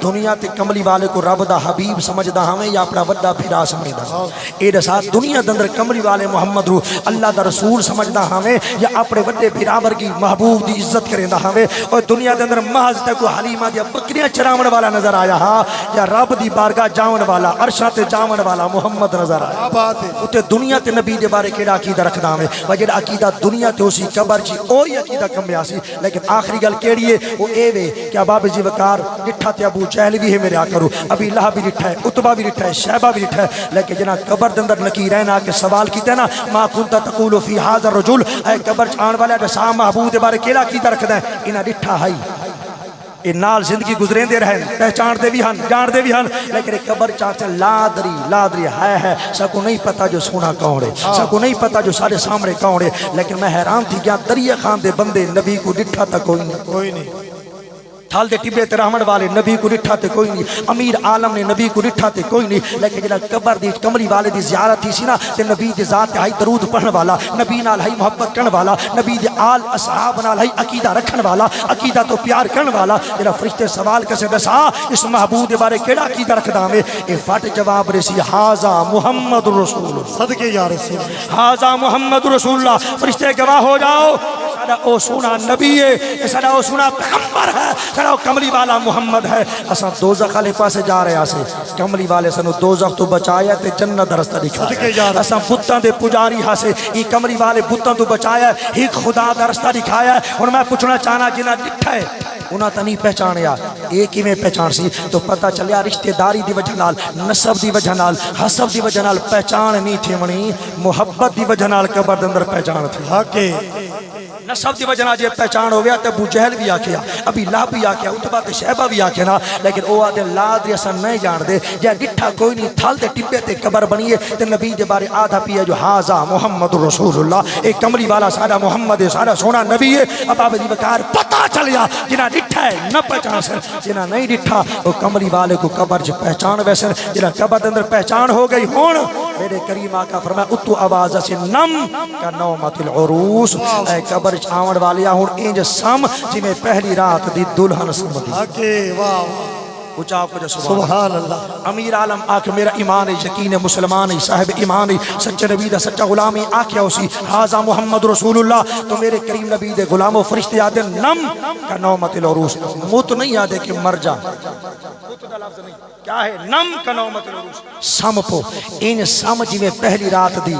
دنیا تے کملی والے کو رب دا حبیب سمجھدا ہمیں یا اپنا وڈا پھرا سمجھدا اے رساب دنیا دے اندر کملی والے محمد رو اللہ دا رسول سمجھدا ہمیں یا اپنے وڈے پھرا ورگی محبوب دی عزت کریندا ہمیں اور دنیا دے اندر محض تے کوئی حلیمہ دی بکریاں چراون والا نظر آیا ہاں یا رب دی بارگاہ جاون والا عرشاں تے جاون والا محمد نظر آیا کیا بات ہے اتے دنیا تے نبی دے بارے کیڑا عقیدہ رکھدا ہمیں وجہ عقیدہ دنیا تے اسی قبر چی اوہی عقیدہ کمیا سی لیکن آخری گل کیڑی ہے وہ اے وے کہ باب جی وقار ڈٹھا تے ابو جہل بھی ہے میرے آقا ابھی لہب بھی ڈٹھا ہے عتبہ بھی ڈٹھا ہے شیبہ بھی ڈٹھا ہے لیکن جنا قبر دے اندر نکیرین آ کے سوال کیتے نا ما کنتا تقول فی ھذا الرجل اے قبر چ آن والا رسا محبوب دے بارے کیڑا عقیدہ رکھدا ہے انہاں ڈٹھا ہے اے نال زندگی گزرین دے رہن پہچان دے بھی ہن جان دے بھی ہن لیکن قبر چاچا لادری ہے سب کو نہیں پتا جو سونا کون ہے سب کو نہیں پتا جو سارے سامنے کون ہے لیکن میں حیران تھی کیا دریا خان دے بندے نبی کو ڈٹھا تا کوئی نہیں تھال دے ٹبے تے رحمن والے نبی کو ڈٹھا تے کوئی نہیں امیر عالم نے نبی کو ڈٹھا تے کوئی نہیں لیکن جڑا قبر دی کملی والے دی زیارت تھی سی نا تے نبی دی ذات تے ہائی درود پڑھن والا نبی نال ہائی محبت کرن والا نبی دے آل اصحاب نال ہائی عقیدہ رکھن والا عقیدہ تو پیار کرن والا جڑا فرشتے سوال کسے دسا اس محبوب دے بارے کیڑا عقیدہ رکھدا میں اے فٹ جواب رسی ھذا محمد رسول صدقے یا رسول ھذا محمد رسول اللہ فرشتے گواہ ہو جاؤ سارا او سونا نبی ہے سارا او سونا پیغمبر ہے سارا او کملی والا محمد ہے اساں دوزخ والے پاسے جا رہے ہاں کملی والے سانو دوزخ تو بچایا تے جنت دا رستہ دکھایا اساں بتاں دے پجاری ہاں سے ای کملی والے بتاں تو بچایا ایک خدا دا رستہ دکھایا ہے اور میں پوچھنا چاہنا جنہ ڈٹھا ہے انہاں تا نہیں پہچانیا ایک ہی میں پہچان سی تو پتہ چلیا رشتہ داری دی وجہ نال نسب دی وجہ نال حسب دی وجہ نال پہچان نہیں تھی منی محبت دی وجہ نال قبر دے اندر پہچان تھی حق نسب دی وجہ نال جے پہچان ہو گیا تے ابو جہل بھی آکھیا ابھی لہب بھی آکھیا عتبہ تے شیبہ بھی آکھیا نا لیکن او آدھے لادری اساں نہیں جان دے جے ڈٹھا کوئی نہیں تھال تے ٹبے تے قبر بنیے تے نبی دے بارے آدھا پیا جو ھذا محمد رسول اللہ ایک کملی والا سارا محمد ہے سارا سونا نبی ہے اب آپ دی وقار پتہ چلیا جنہ ڈٹھا ہے نہ پہچان سن جنہ نہیں ڈٹھا وہ کملی والے کو قبر چ پہچان ویسن جنہ قبر دے اندر پہچان ہو گئی ہون میرے کریم آقا فرمایا اتو آواز سے نم کا نومت العروس اے قبر چ آون والیا ہون انج سم جی میں پہلی رات دی دلہن سمدی حق واہ اچھا آپ کو جو سبحان اللہ امیر عالم آکھ میرا ایمان ہے یقین ہے مسلمان ہے صاحب ایمان ہے سچے نبی دا سچا غلام ہے آکھیا اسی ھذا محمد رسول اللہ تو میرے کریم نبی دے غلام و فرشتے آدھے نم کا نومت العروس موت نہیں آدھے کہ مر جا کیا ہے نم کنومت العروس سم پو ان سم جویں پہلی رات دی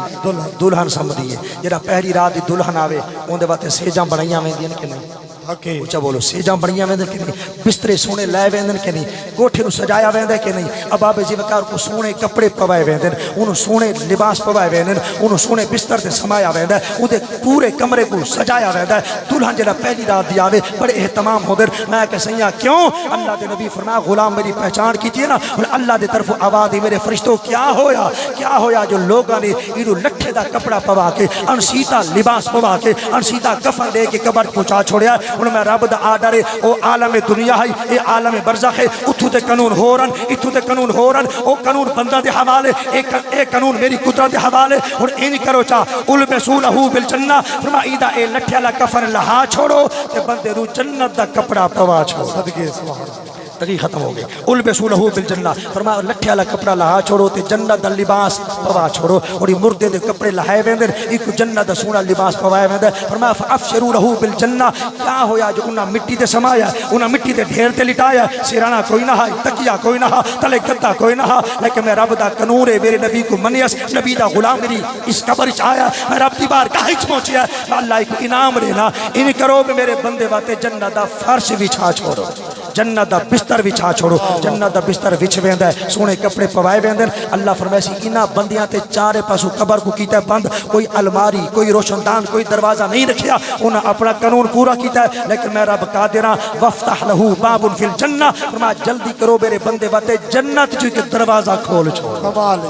دلہن سم دی ہے جڑا پہلی رات دی دلہن آوے اون دے واسطے سیجاں بنائیاں ویندیاں کہ نہیں اچھا بولو سیجاں بڑیاں ویندے کہ نہیں بسترے سونے لائے ویندے کہ نہیں کوٹھے نو سجایا ویندے کہ نہیں اباب زیوکار کو سونے کپڑے پوائے ویندے انہوں سونے لباس پوائے ویندے انہوں سونے بستر تے سمایا ویندے اودے پورے کمرے کو سجایا ویندے دلہن جڑا پہلی رات دی آوے بڑے اہتمام ہو در میں کہ سیاں کیوں اللہ دے نبی فرمایا غلام میری پہچان کیجئے نا اللہ دے طرف آواز دی میرے فرشتوں کیا ہویا جو لوگاں نے انہوں لٹھے دا کپڑا پوا کے انسیتا لباس پوا کے انسیتا کفن دے کے قبر پہنچا چھوڑیا انہوں میں رب دا آڈر ہے او عالم دنیا ہے اے عالم برزخ ہے اتھو تے قانون ہو رن او قانون بندہ دے حوالے اے قانون میری قدرت دے حوالے اور این کرو چاہ البسولہو بالجنہ فرمائیدہ اے لٹھے والا کفن لہا چھوڑو تے بندے رو جنت دا کپڑا پوا چھوڑو صدقے سبحان تقریب ختم ہو گئی البسولہو بالجنہ فرمایا لٹھے والا کپڑا لہا چھوڑو تے جنت دا لباس پوا چھوڑو اور یہ مردے دے کپڑے لہائے ویندر ایک جنت دا سونا لباس پوائے ویندر فرمایا فافشروا لہو بالجنہ کیا ہویا جو انہاں مٹی تے سمایا انہاں مٹی تے ڈھیر تے لٹایا سیرانہ کوئی نہ ہے تکیہ کوئی نہ ہے تلے گدہ کوئی نہ ہے لیکن میں رب دا قانون ہے میرے نبی کو منیس نبی دا غلام میری اس قبر چ آیا میں رب دی بار کہیں پہنچیا میں اللہ کو انعام دینا ان کرو میرے بندے واتے جنت دا فرش بچھا چھوڑو جنت دا بستر بچھا چھوڑو جنت دا بستر وچ ویندا ہے سونے کپڑے پوائے ویندے اللہ فرمائے سی انہاں بندیاں تے چارے پاسوں قبر کو کیتا ہے بند کوئی الماری کوئی روشن دان کوئی دروازہ نہیں رکھیا انہاں اپنا قانون پورا کیتا ہے لیکن میں رب قادر ہاں وفتح لہو باب فی الجنہ فرمایا جلدی کرو میرے بندے واتے جنت جو کہ دروازہ کھول چھوڑو کمال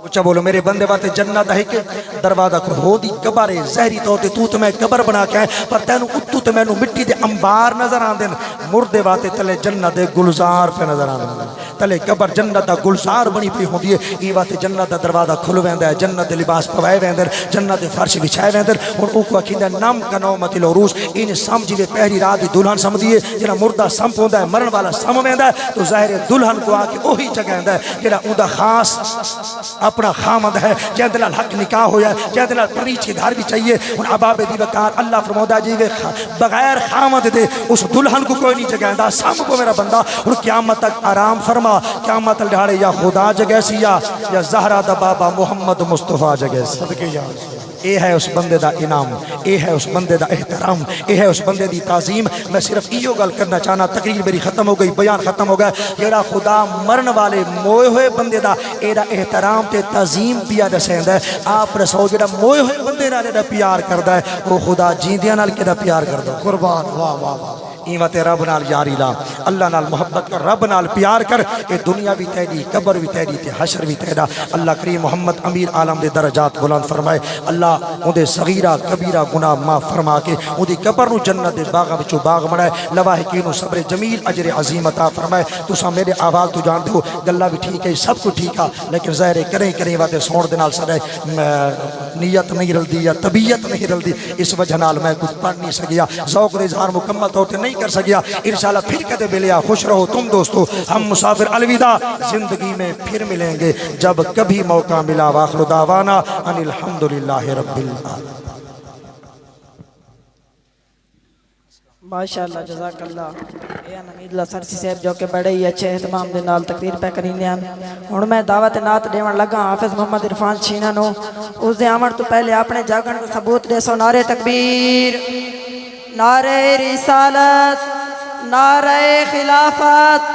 اچھا بولو میرے بندے واتے جنت ہے کہ دروازہ کو ہو دی قبر زہری طور تے تو میں قبر بنا کے آئے پر تینو اتو تے میں نو مٹی دے انبار نظر آن دین مردے واتے تلے جنت دے گلزار پہ نظر آن دین تلے قبر جنت دا گلزار بنی پہ ہوں دیئے ای واتے جنت دا دروازہ کھلو ویندہ ہے جنت دے لباس پوائے ویندر جنت دے فرش بچھائے ویندر اور اوکو اکھیندہ نم کنومت العروس ان سمجھی وے پہلی رات دی دلہن سم دیئے جنہ مردہ سم پوندہ ہے مرن والا سم ویندہ ہے تو ظاہر دلہن کو آکے اوہی جگہ ویندہ ہے جنہ اوندہ خاص اپنا خامد ہے جہاں دلال حق نکاح ہویا ہے جہاں دلال پریچ کی دھار بھی چاہیے ان عباب دی وکار اللہ فرمودہ جی بغیر خامد دے اس دلہن کو کوئی نہیں جگہ دا سام کو میرا بندہ اور قیامت تک آرام فرما قیامت لڑھاڑے یا خدا جگہ سی یا زہرہ دا بابا محمد مصطفیٰ جگہ سی صدقے یا اے ہے اس بندے دا انعام اے ہے اس بندے دا احترام اے ہے اس بندے دی تعظیم میں صرف ایو گل کرنا چاہنا تقریر میری ختم ہو گئی بیان ختم ہو گیا جیڑا خدا مرن والے موئے ہوئے بندے دا اے دا احترام تے تعظیم پیا دسیند ہے آپ رسول جیڑا موئے ہوئے بندے دا جیڑا پیار کردا ہے وہ خدا جیندیاں نال کیڑا پیار کردا ہے قربان واہ واہ واہ ایمت رب نال یاری لا اللہ نال محبت کر رب نال پیار کر کہ دنیا بھی تیری قبر بھی تیری تے حشر بھی تیرا اللہ کریم محمد امیر عالم دے درجات بلند فرمائے اللہ ان دے صغیرہ کبیرہ گناہ معاف فرما کے ان دی قبر نو جنت دے باغ وچوں باغ بنائے لواحقین و صبر جمیل اجر عظیم عطا فرمائے تسا میرے آواز تو جان دو گلا بھی ٹھیک ہے سب کو ٹھیک ہے لیکن ظاہر کریں واتے سون دے نال سارے نیت نہیں رلدی یا طبیعت نہیں رلدی اس وجہ نال میں کچھ پڑھ نہیں سکیا ذوق دے اظہار مکمل طور تے نہیں کر سکیا انشاءاللہ پھر کدے ملیا خوش رہو تم دوستو ہم مسافر الوداع زندگی میں پھر ملیں گے جب کبھی موقع ملا واخر دعوانا ان الحمدللہ رب العالمین ماشاءاللہ جزاک اللہ اے نمید اللہ سرسی صاحب جو کہ بڑے ہی اچھے اہتمام دے نال تقریر پہ کریں ہن میں دعوت نعت دیون لگا حافظ محمد عرفان چھینا نو اس دے آمن تو پہلے اپنے جاگن کو ثبوت دے سو نعرہ تکبیر نعرہ رسالت نعرہ خلافت